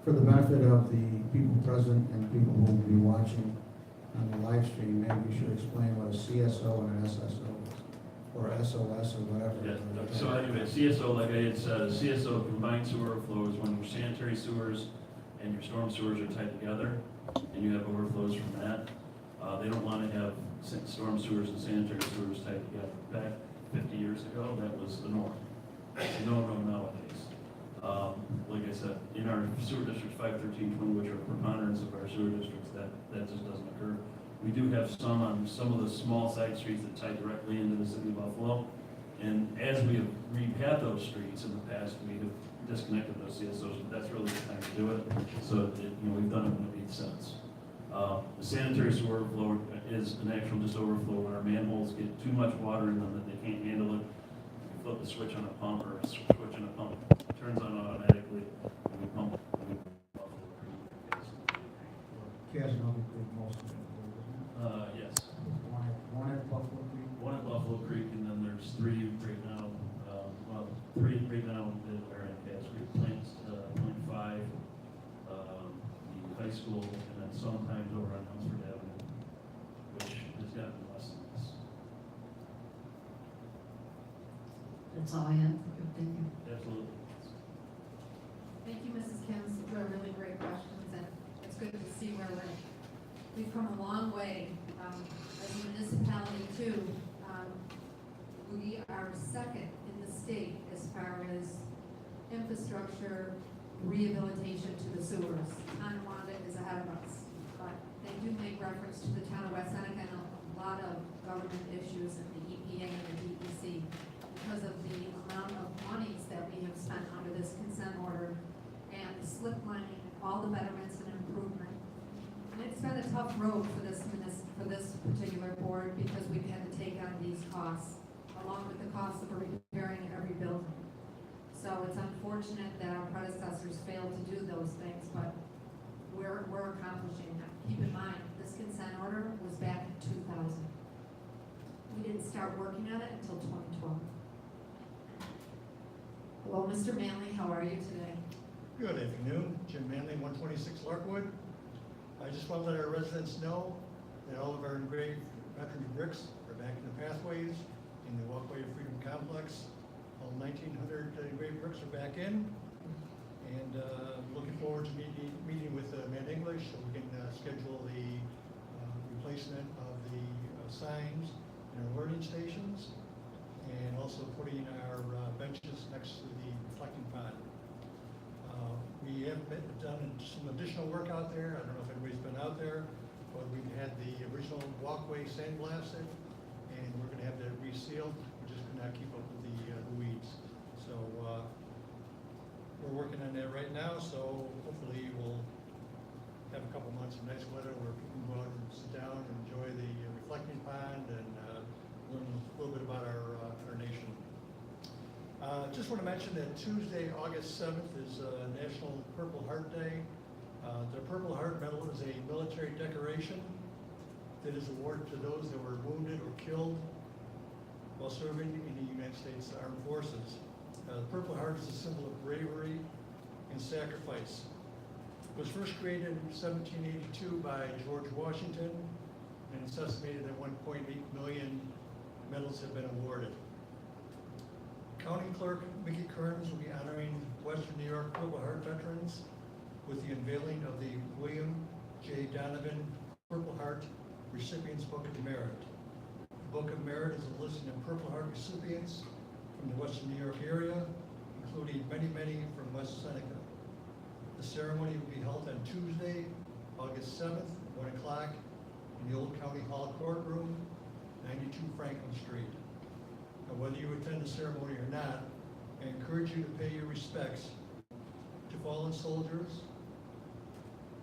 for the benefit of the people present and people who will be watching on the live stream, maybe we should explain what a CSO and an SSO is, or SOS or whatever. Yeah, so anyway, CSO, like I had said, a CSO, combined sewer overflow, is when your sanitary sewers and your storm sewers are tied together, and you have overflows from that. They don't want to have storm sewers and sanitary sewers tied together. Back 50 years ago, that was the norm. It's no nowadays. Like I said, in our sewer districts 5, 13, 20, which are preponderance of our sewer districts, that just doesn't occur. We do have some on some of the small side streets that tie directly into the city of Buffalo. And as we have repaid those streets in the past, we have disconnected those CSOs, but that's really the time to do it. So we've done it when it makes sense. The sanitary sewer overflow is an actual just overflow when our manholes get too much water in them that they can't handle it. We flip the switch on a pump, or a switch on a pump turns on automatically, and we pump it. Casanova Creek, most of it, isn't Yes. it? One at Buffalo Creek. One at Buffalo Creek, and then there's 3 right now. 3 right now that are in Cass Creek. Plant 5, the high school, and then sometimes over on Hunsford Avenue, which has gotten less than this. That's all I have. Thank you. Absolutely. Thank you, Mrs. Kim. These are really great questions, and it's good to see where we've come a long way. As a municipality too, we are second in the state as far as infrastructure rehabilitation to the sewers. Tonawanda is ahead of us, but they do make reference to the town of West Seneca and a lot of government issues in the EPA and the DEC because of the amount of monies that we have spent under this consent order and the slip lining, all the betterments and improvement. And it's been a tough road for this particular board because we've had to take on these costs along with the cost of repairing every building. So it's unfortunate that our predecessors failed to do those things, but we're accomplishing that. Keep in mind, this consent order was back in 2000. We didn't start working on it until 2012. Hello, Mr. Manley, how are you today? Good afternoon, Jim Manley, 126 Larkwood. I just want to let our residents know that all of our engraved veteran bricks are back in the pathways in the Walkway of Freedom Complex. All 1,900 engraved bricks are back in, and looking forward to meeting with Matt English so we can schedule the replacement of the signs in our learning stations, and also putting our benches next to the reflecting pond. We have done some additional work out there. I don't know if anybody's been out there, but we've had the original walkway sandblasted, and we're going to have that resealed. We just could not keep up with the weeds. So we're working on that right now, so hopefully we'll have a couple months of nice weather where people can go out and sit down and enjoy the reflecting pond and learn a little bit about our nation. Just want to mention that Tuesday, August 7th is National Purple Heart Day. The Purple Heart Medal is a military decoration that is awarded to those that were wounded or killed while serving in the United States Armed Forces. The Purple Heart is a symbol of bravery and sacrifice. It was first created in 1782 by George Washington, and it's estimated that 1.8 million medals have been awarded. County Clerk Mickey Kearns will be honoring Western New York Purple Heart veterans with the unveiling of the William J. Donovan Purple Heart Recipients Book of Merit. The Book of Merit is a listing of Purple Heart recipients from the Western New York area, including many from West Seneca. The ceremony will be held on Tuesday, August 7th, 1 o'clock, in the Old County Hall Courtroom, 92 Franklin Street. Now, whether you attend the ceremony or not, I encourage you to pay your respects to fallen soldiers,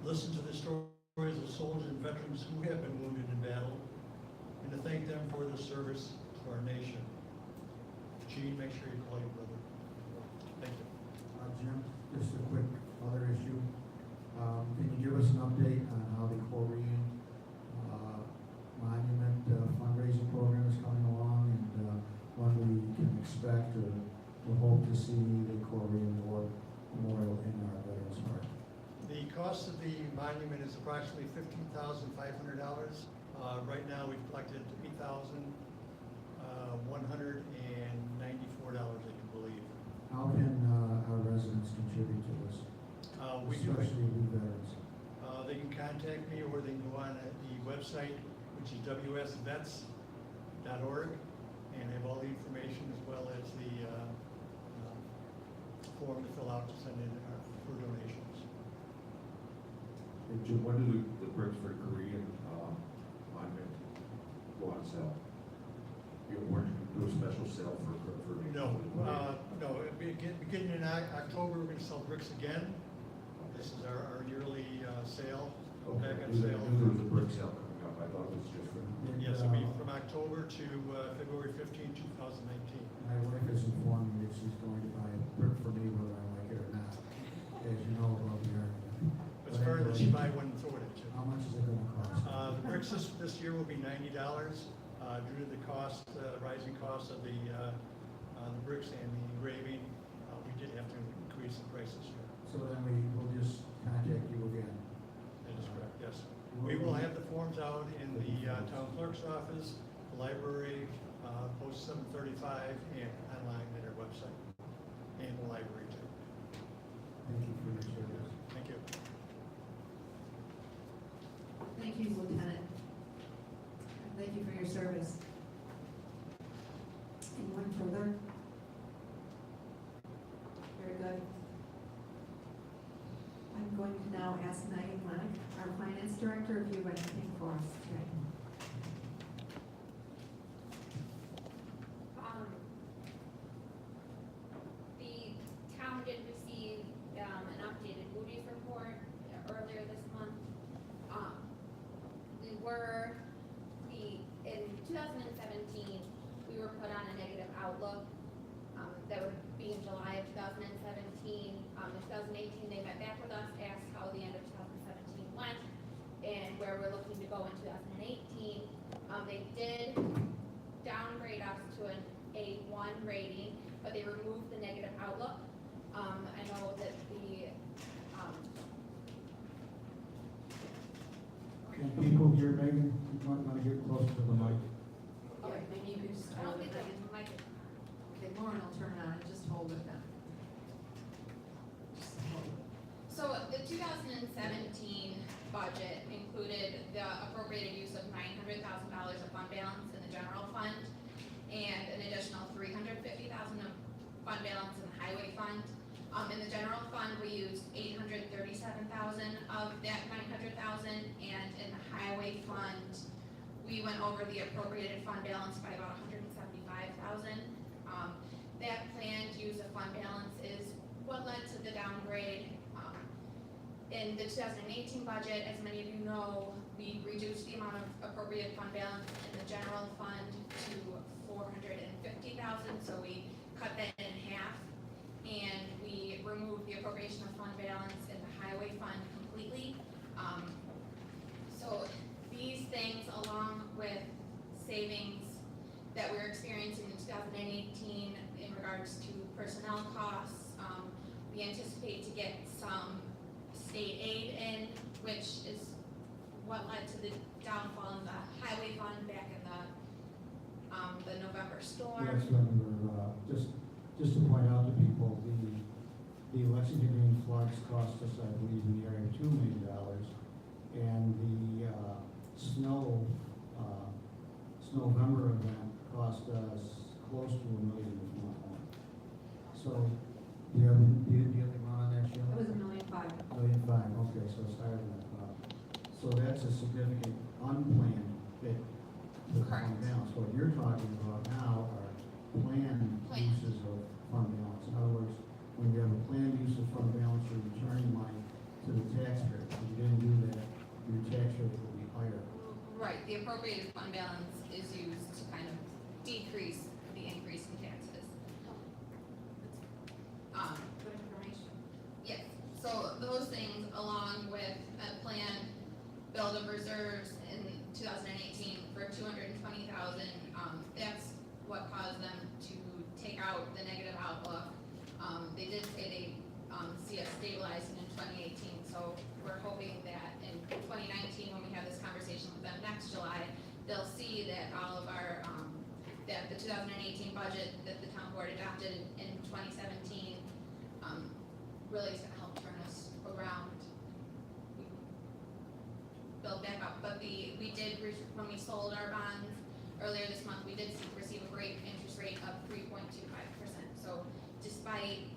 listen to the stories of soldiers and veterans who have been wounded in battle, and to thank them for their service to our nation. Gene, make sure you call your brother. Thank you. Jim, just a quick other issue. Can you give us an update on how the Korean monument fundraising program is coming along, and when we can expect or hope to see the Korean War Memorial in our Veterans Park? The cost of the monument is approximately $15,500. Right now, we've collected $8,194, I can believe. How can our residents contribute to this? Especially new veterans. They can contact me, or they can go on the website, which is wsvets.org, and have all the information as well as the form to fill out to send in for donations. And Jim, when do the bricks for Korean monument go on sale? You want to do a special sale for No, beginning in October, we're going to sell bricks again. This is our yearly sale, Okay. back on I knew sale. there was a brick sale coming up. I thought it was just for. Yes, it'll be from October to February 15, 2019. My wife has informed me that she's going to buy a brick for me whether I like it or not, as you know about the argument. It's better that she buy one and throw it at you. How much is it going to cost? The bricks this year will be $90 due to the cost, rising cost of the bricks and the engraving. We did have to increase the price this year. So then we will just contact you again. That is correct, yes. We will have the forms out in the town clerk's office, the library, post 735, and online at our website, and the library too. Thank you for your service. Thank you. Thank you, Lieutenant. Thank you for your service. Anyone further? Very good. I'm going to now ask Megan Lennox, our Finance Director, if you have anything for us today. The town did receive an updated Moody's report earlier this month. In 2017, we were put on a negative outlook. That would be in July of 2017. In 2018, they met back with us, asked how the end of 2017 went and where we're looking to go in 2018. They did downgrade us to an A1 rating, but they removed the negative outlook. I know that Can people hear Megan? You might want to get closer to the mic. Okay, maybe you could just. I don't think that might. Okay, Lauren will turn it on and just hold it then. So the 2017 budget included the appropriated use of $900,000 of fund balance in the general fund and an additional $350,000 of fund balance in the highway fund. In the general fund, we used $837,000 of that $900,000, and in the highway fund, we went over the appropriated fund balance by about $175,000. That planned use of fund balance is what led to the downgrade. In the 2018 budget, as many of you know, we reduced the amount of appropriated fund balance in the general fund to $450,000, so we cut that in half. And we removed the appropriation of fund balance in the highway fund completely. So these things, along with savings that we're experiencing in 2018 in regards to personnel costs, we anticipate to get some state aid in, which is what led to the downfall in the highway fund back in the November storm. Yes, Senator, just to point out to people, the Lexington Green floods cost us, I believe, in the area of $2 million, and the Snowvember event cost us close to $1 million, if not more. So, do you have the amount on that, Sheila? It was $1.5 million. $1.5 million, okay, so it's higher than that. So that's a significant unplanned hit to the fund Correct. balance. What you're talking about now are planned uses of fund balance. In other words, when you have a planned use of fund balance, you're returning money to the taxpayer. If you didn't do that, your tax rate will be higher. Right, the appropriated fund balance is used to kind of decrease the increase in taxes. Good information. Yes, so those things, along with a planned build of reserves in 2018 for $220,000, that's what caused them to take out the negative outlook. They did say they see us stabilizing in 2018, so we're hoping that in 2019, when we have this conversation with them next July, they'll see that all of our, that the 2018 budget that the town board adopted in 2017 really is gonna help turn us around, build back up. But we did, when we sold our bonds earlier this month, we did receive a great interest rate of 3.25%. So despite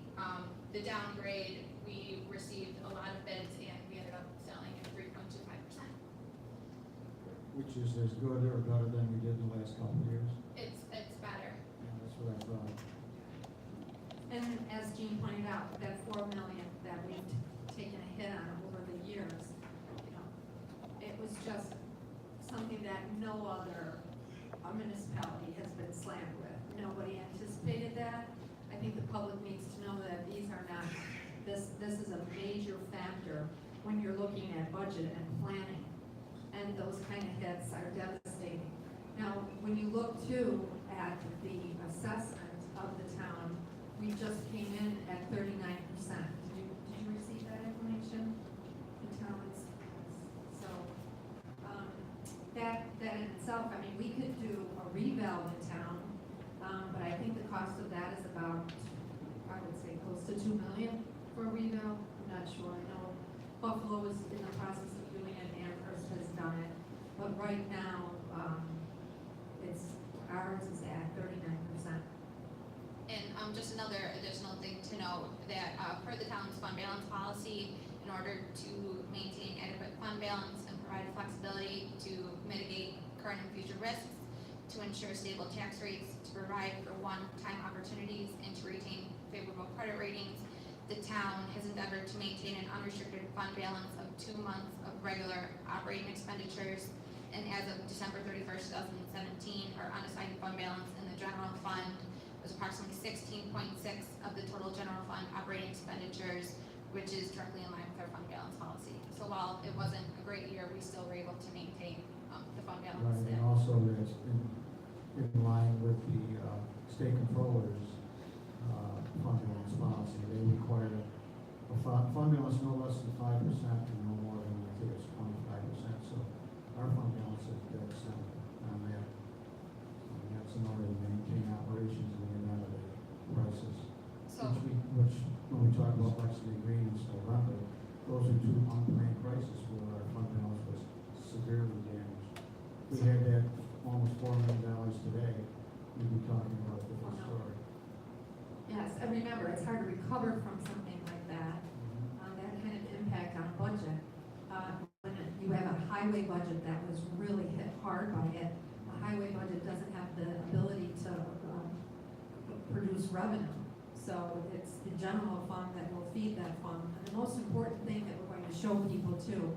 the downgrade, we received a lot of bids and we ended up selling at 3.25%. Which is as good or better than we did in the last couple of years. It's better. Yeah, that's what I thought. And as Jean pointed out, that $4 million that we've taken a hit on over the years, it was just something that no other municipality has been slammed with. Nobody anticipated that. I think the public needs to know that these are not, this is a major factor when you're looking at budget and planning. And those kind of hits are devastating. Now, when you look too at the assessment of the town, we just came in at 39%. Did you receive that information? The town is, so, that in itself, I mean, we could do a revale in town, but I think the cost of that is about, I would say, close to $2 million for a revale. I'm not sure. I know Buffalo is in the process of doing it, Amherst has done it, but right now, ours is at 39%. And just another additional thing to note that per the town's fund balance policy, in order to maintain adequate fund balance and provide flexibility to mitigate current and future risks, to ensure stable tax rates, to provide for one-time opportunities, and to retain favorable credit ratings, the town has endeavored to maintain an unrestricted fund balance of 2 months of regular operating expenditures. And as of December 31st, 2017, our unassigned fund balance in the general fund was approximately 16.6 of the total general fund operating expenditures, which is directly in line with our fund balance policy. So while it wasn't a great year, we still were able to maintain the fund balance. Right, that- and also that's in line with the state controller's fund balance policy. They require a fund balance no less than 5% and no more than, I think it's 25%. So our fund balance is dead center on that. And that's in order to maintain operations in the event of a crisis. So, Which when we talk about Lexington Green and November, those are two unplanned crises where our fund balance was severely damaged. If we had that almost $4 million today, we'd be talking about a different story. Yes, and remember, it's hard to recover from something like that, that kind of impact on a budget. When you have a highway budget that was really hit hard by it, a highway budget doesn't have the ability to produce revenue. So it's the general fund that will feed that fund. And the most important thing that we're going to show people too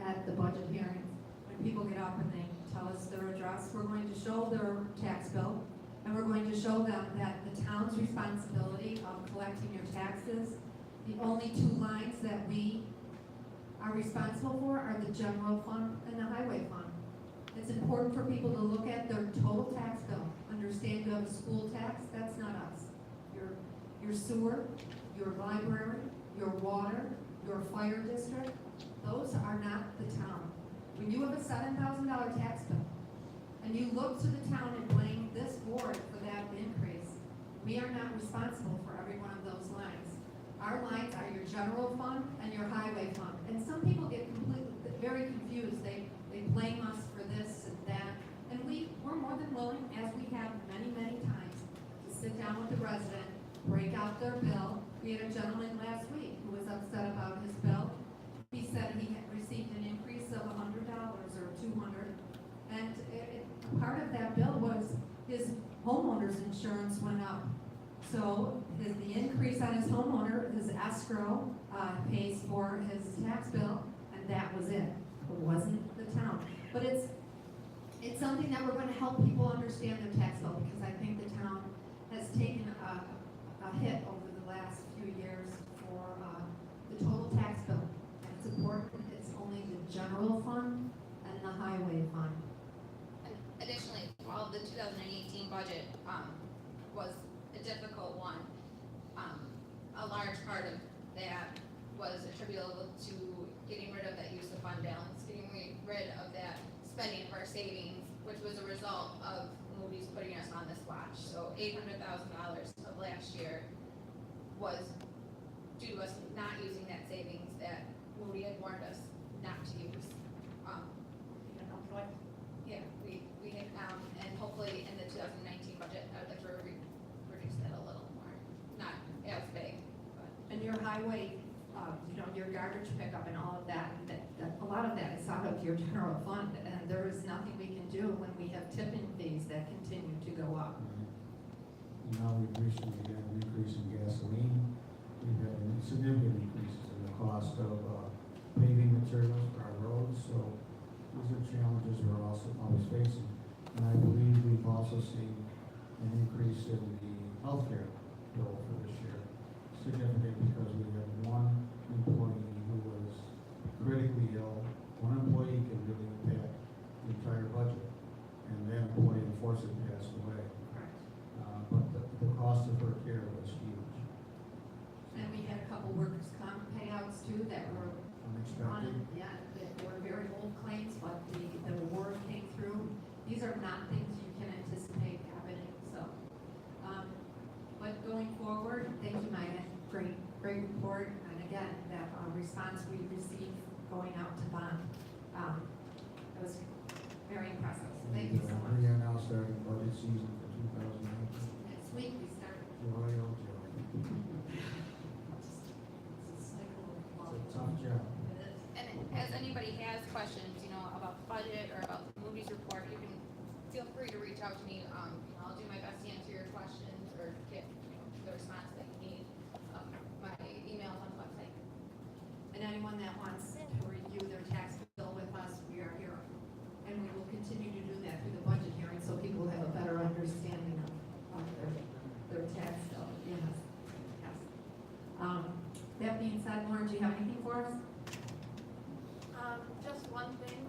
at the budget hearings, when people get up and they tell us their address, we're going to show their tax bill, and we're going to show them that the town's responsibility of collecting your taxes, the only two lines that we are responsible for are the general fund and the highway fund. It's important for people to look at their total tax bill. Understand you have a school tax, that's not us. Your sewer, your library, your water, your fire district, those are not the town. When you have a $7,000 tax bill, and you look to the town and blame this board for that increase, we are not responsible for every one of those lines. Our lines are your general fund and your highway fund. And some people get very confused. They blame us for this and that. And we're more than willing, as we have many, many times, to sit down with the resident, break out their bill. We had a gentleman last week who was upset about his bill. He said he had received an increase of $100 or $200, and part of that bill was his homeowner's insurance went up. So the increase on his homeowner, his escrow pays for his tax bill, and that was it. It wasn't the town. But it's something that we're going to help people understand their tax bill, because I think the town has taken a hit over the last few years for the total tax bill. And it's important, it's only the general fund and the highway fund. and additionally, while the 2018 budget was a difficult one, a large part of that was attributable to getting rid of that use of fund balance, getting rid of that spending of our savings, which was a result of Moody's putting us on this watch. So $800,000 of last year was due to us not using that savings that Moody had warned us not to use. Yeah, we had, and hopefully in the 2019 budget, I would like to reduce that a little more, not as big, but. And your highway, your garbage pickup and all of that, a lot of that is out of your general fund, and there is nothing we can do when we have tipping fees that continue to go up. Now we've recently had an increase in gasoline. We've had significant increases in the cost of paving materials for our roads. So these are challenges we're also always facing. And I believe we've also seen an increase in the healthcare bill for this year. Significant because we have one employee who was critically ill. One employee can really impact the entire budget. And that employee unfortunately passed away. But the cost of her care was huge. And we had a couple workers' comp payouts too that were Unexpected. that were very old claims, but the award came through. These are not things you can anticipate happening, so. But going forward, thank you, Maya, great report, and again, that response we received going out to bond, it was very impressive, so thank you so much. We are now starting budget season for 2019. Next week, we start. Joy, oh joy. It's a cycle of It's a tough job. And as anybody has questions, about the budget or about the Moody's report, you can feel free to reach out to me. I'll do my best to answer your questions or get the response that you need. My email is on the website. And anyone that wants to review their tax bill with us, we are here. And we will continue to do that through the budget hearing, so people have a better understanding of their tax bill. Yes, yes. That being said, Lauren, you have anything for us? Just one thing,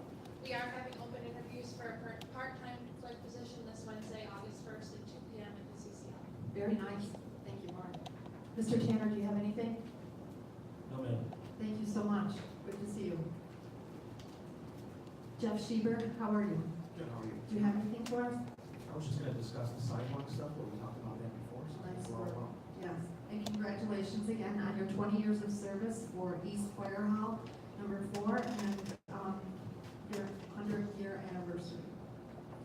we are having open interviews for a part-time clerk position this Wednesday, August 1st at 2 p.m. at the CCL. Very nice. Thank you, Mark. Mr. Tanner, do you have anything? No, ma'am. Thank you so much. Good to see you. Jeff Schieber, how are you? Good, how are you? Do you have anything for us? I was just gonna discuss the sidewalk stuff, but we talked about that before, so Nice we're all work. well. Yes, and congratulations again on your 20 years of service for East Fire Hall, number 4, and your 100-year anniversary.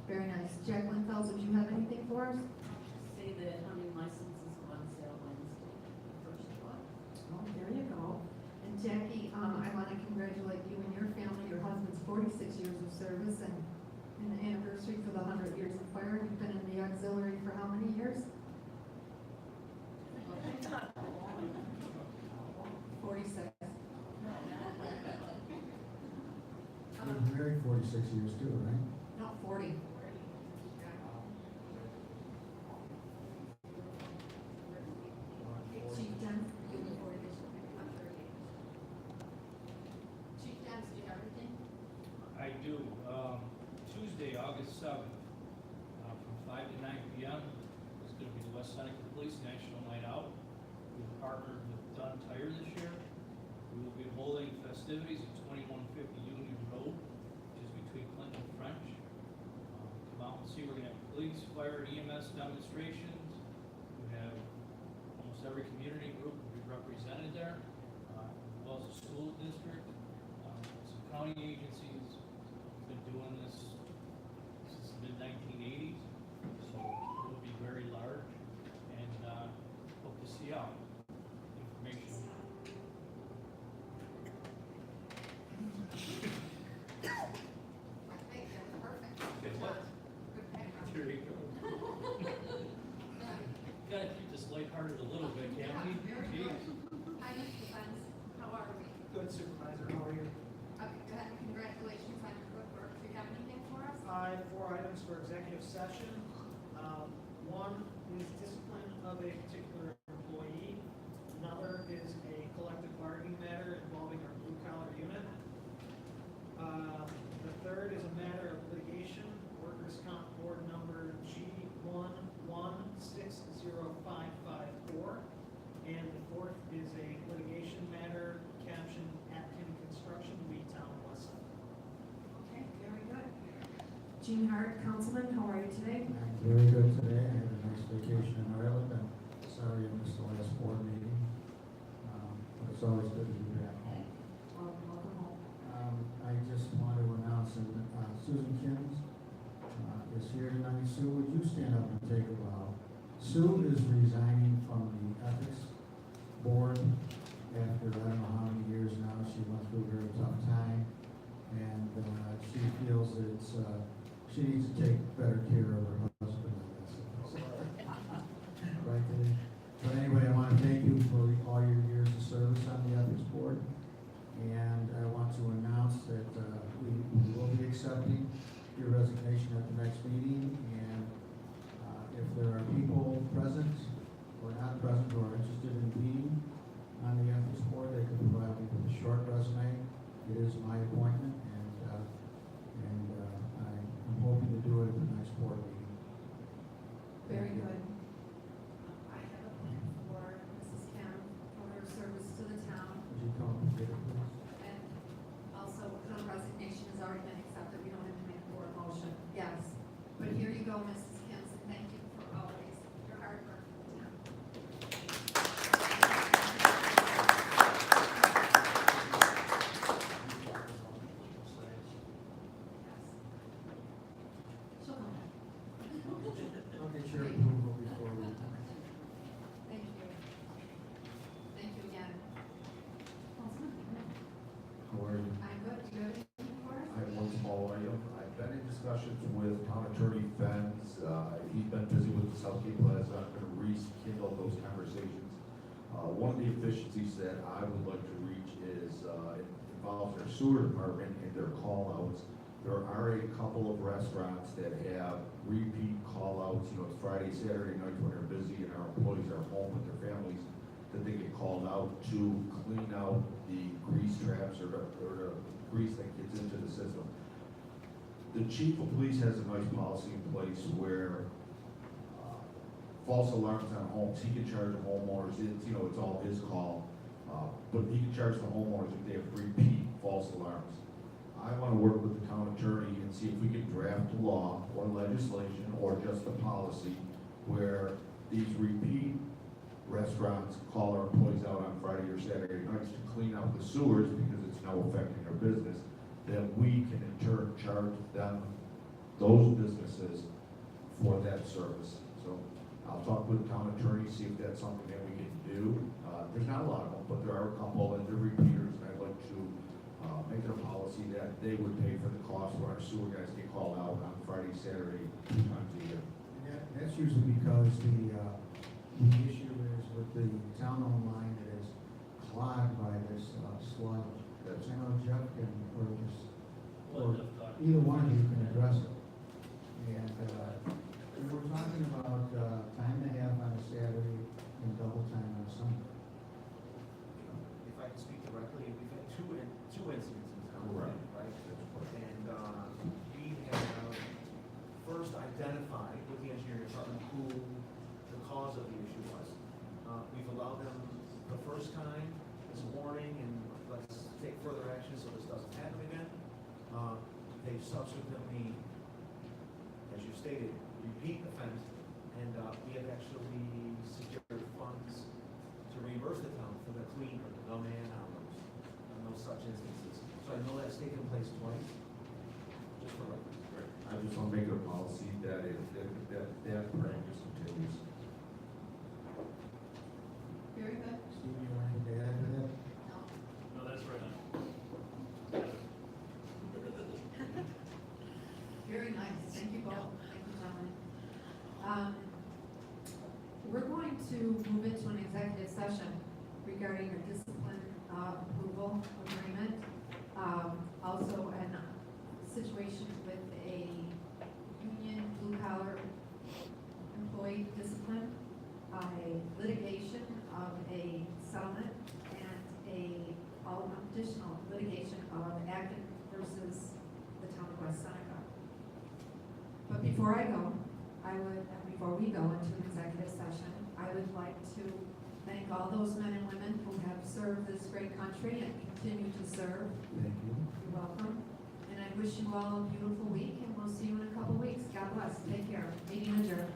Very nice. Jacqueline Fells, did you have anything for us? Say that hunting licenses go on sale Wednesday, the 1st of August. Oh, there you go. And Jackie, I want to congratulate you and your family, your husband's 46 years of service and an anniversary for the 100 years of fire. You've been in the auxiliary for how many years? 46. You've been married 46 years too, right? No, 40. Chief Dents? Chief Dents, do you have anything? I do. Tuesday, August 7th, from 5 to 9 p.m. is going to be the West Seneca Police National Night Out. We've partnered with Dunn Tire this year. We will be holding festivities at 2150 Union Road, which is between Clinton and French. Come out and see. We're going to have police, fire, and EMS demonstrations. We have almost every community group will be represented there, as well as the school district, some county agencies. We've been doing this since the mid-1980s, so it will be very large, and hope to see out. Information. Okay, that's perfect. Okay, what? Good background. There you go. Gotta keep this lighthearted a little bit, can't we? Jeez. Hi, Mr. Fence, how are we? Good supervisor, how are you? Okay, good, congratulations on your good work. Do you have anything for us? I have 4 items for executive session. One is discipline of a particular employee. Another is a collective bargaining matter involving our blue collar unit. The third is a matter of litigation, workers' comp board number G11160554. And the fourth is a litigation matter captioned Atkin Construction v. Town of West Side. Okay, very good. Gene Hart, Councilman, how are you today? I'm very good today. I had a nice vacation in Ireland. I'm sorry I missed the last board meeting. But it's always good to be back home. Welcome home. I just want to announce that Susan Kims is here tonight. Sue, would you stand up and take a bow? Sue is resigning from the ethics board after I don't know how many years now. She went through a very tough time, and she feels that she needs to take better care of her husband, I guess. Right, Dave? But anyway, I want to thank you for all your years of service on the ethics board, and I want to announce that we will be accepting your resignation at the next meeting, and if there are people present or not present who are interested in being on the ethics board, they can provide me with a short resume. It is my appointment, and I'm hoping to do it at the next board meeting. Very Thank you. good. I have a plan for Mrs. Kim for her service to the town, Would you come up and get it, please? and also her resignation has already been accepted. We don't have to make a board motion. Yes. But here you go, Mrs. Kim, and thank you for always your hard work for the town. She'll come back. I'll get your approval before we. Thank you. Thank you again. Councilman? How are you? I'm good. Do you have anything for us? I have one small item. I've been in discussions with Town Attorney Fenz. He's been busy with the Southgate Plaza. I'm gonna rekindle those conversations. One of the efficiencies that I would like to reach is, it involves their sewer department and their call-outs. There are a couple of restaurants that have repeat call-outs, it's Friday, Saturday night when they're busy and our employees are home with their families. that they get called out to clean out the grease traps or the grease that gets into the system. The chief of police has a nice policy in place where false alarms on homes, he can charge the homeowners, it's all his call. But he can charge the homeowners if they have repeat false alarms. I want to work with the town attorney and see if we can draft a law or legislation or just a policy where these repeat restaurants call our employees out on Friday or Saturday nights to clean out the sewers because it's now affecting their business, then we can in turn charge them, those businesses, for that service. So I'll talk with the town attorney, see if that's something that we can do. There's not a lot of them, but there are a couple, and they're repeaters, and I'd like to make it a policy that they would pay for the cost when our sewer guys get called out on Friday, Saturday, 2 times a year. And that's usually because the issue is with the town-owned line that is clogged by this sludge. I know Jeff can, or either one of you can address it. And we're talking about time and a half on a Saturday and double time on a Sunday. If I can speak directly, we've had two incidents in town, Correct. right? And we have first identified with the engineering department who the cause of the issue was. We've allowed them the first time as a warning, and let's take further action so this doesn't happen again. They've subsequently, as you stated, repeat offense, and we have actually secured funds to reimburse the town for the clean or the man hours and those such instances. So I know that's taken place twice, just for reference. I just want to make it a policy that that practice continues. Very good. Steve, you want anything to add to that? No, that's right on. Very nice, thank you both, thank you, gentlemen. We're going to move into an executive session regarding a discipline approval agreement. Also, a situation with a union blue-collar employee discipline, a litigation of a settlement, and all additional litigation of Acton versus the town of West Seneca. But before we go into an executive session, I would like to thank all those men and women who have served this great country and continue to serve. Thank you. You're welcome. And I wish you all a beautiful week, and we'll see you in a couple weeks. God bless. Take care. Meeting adjourned.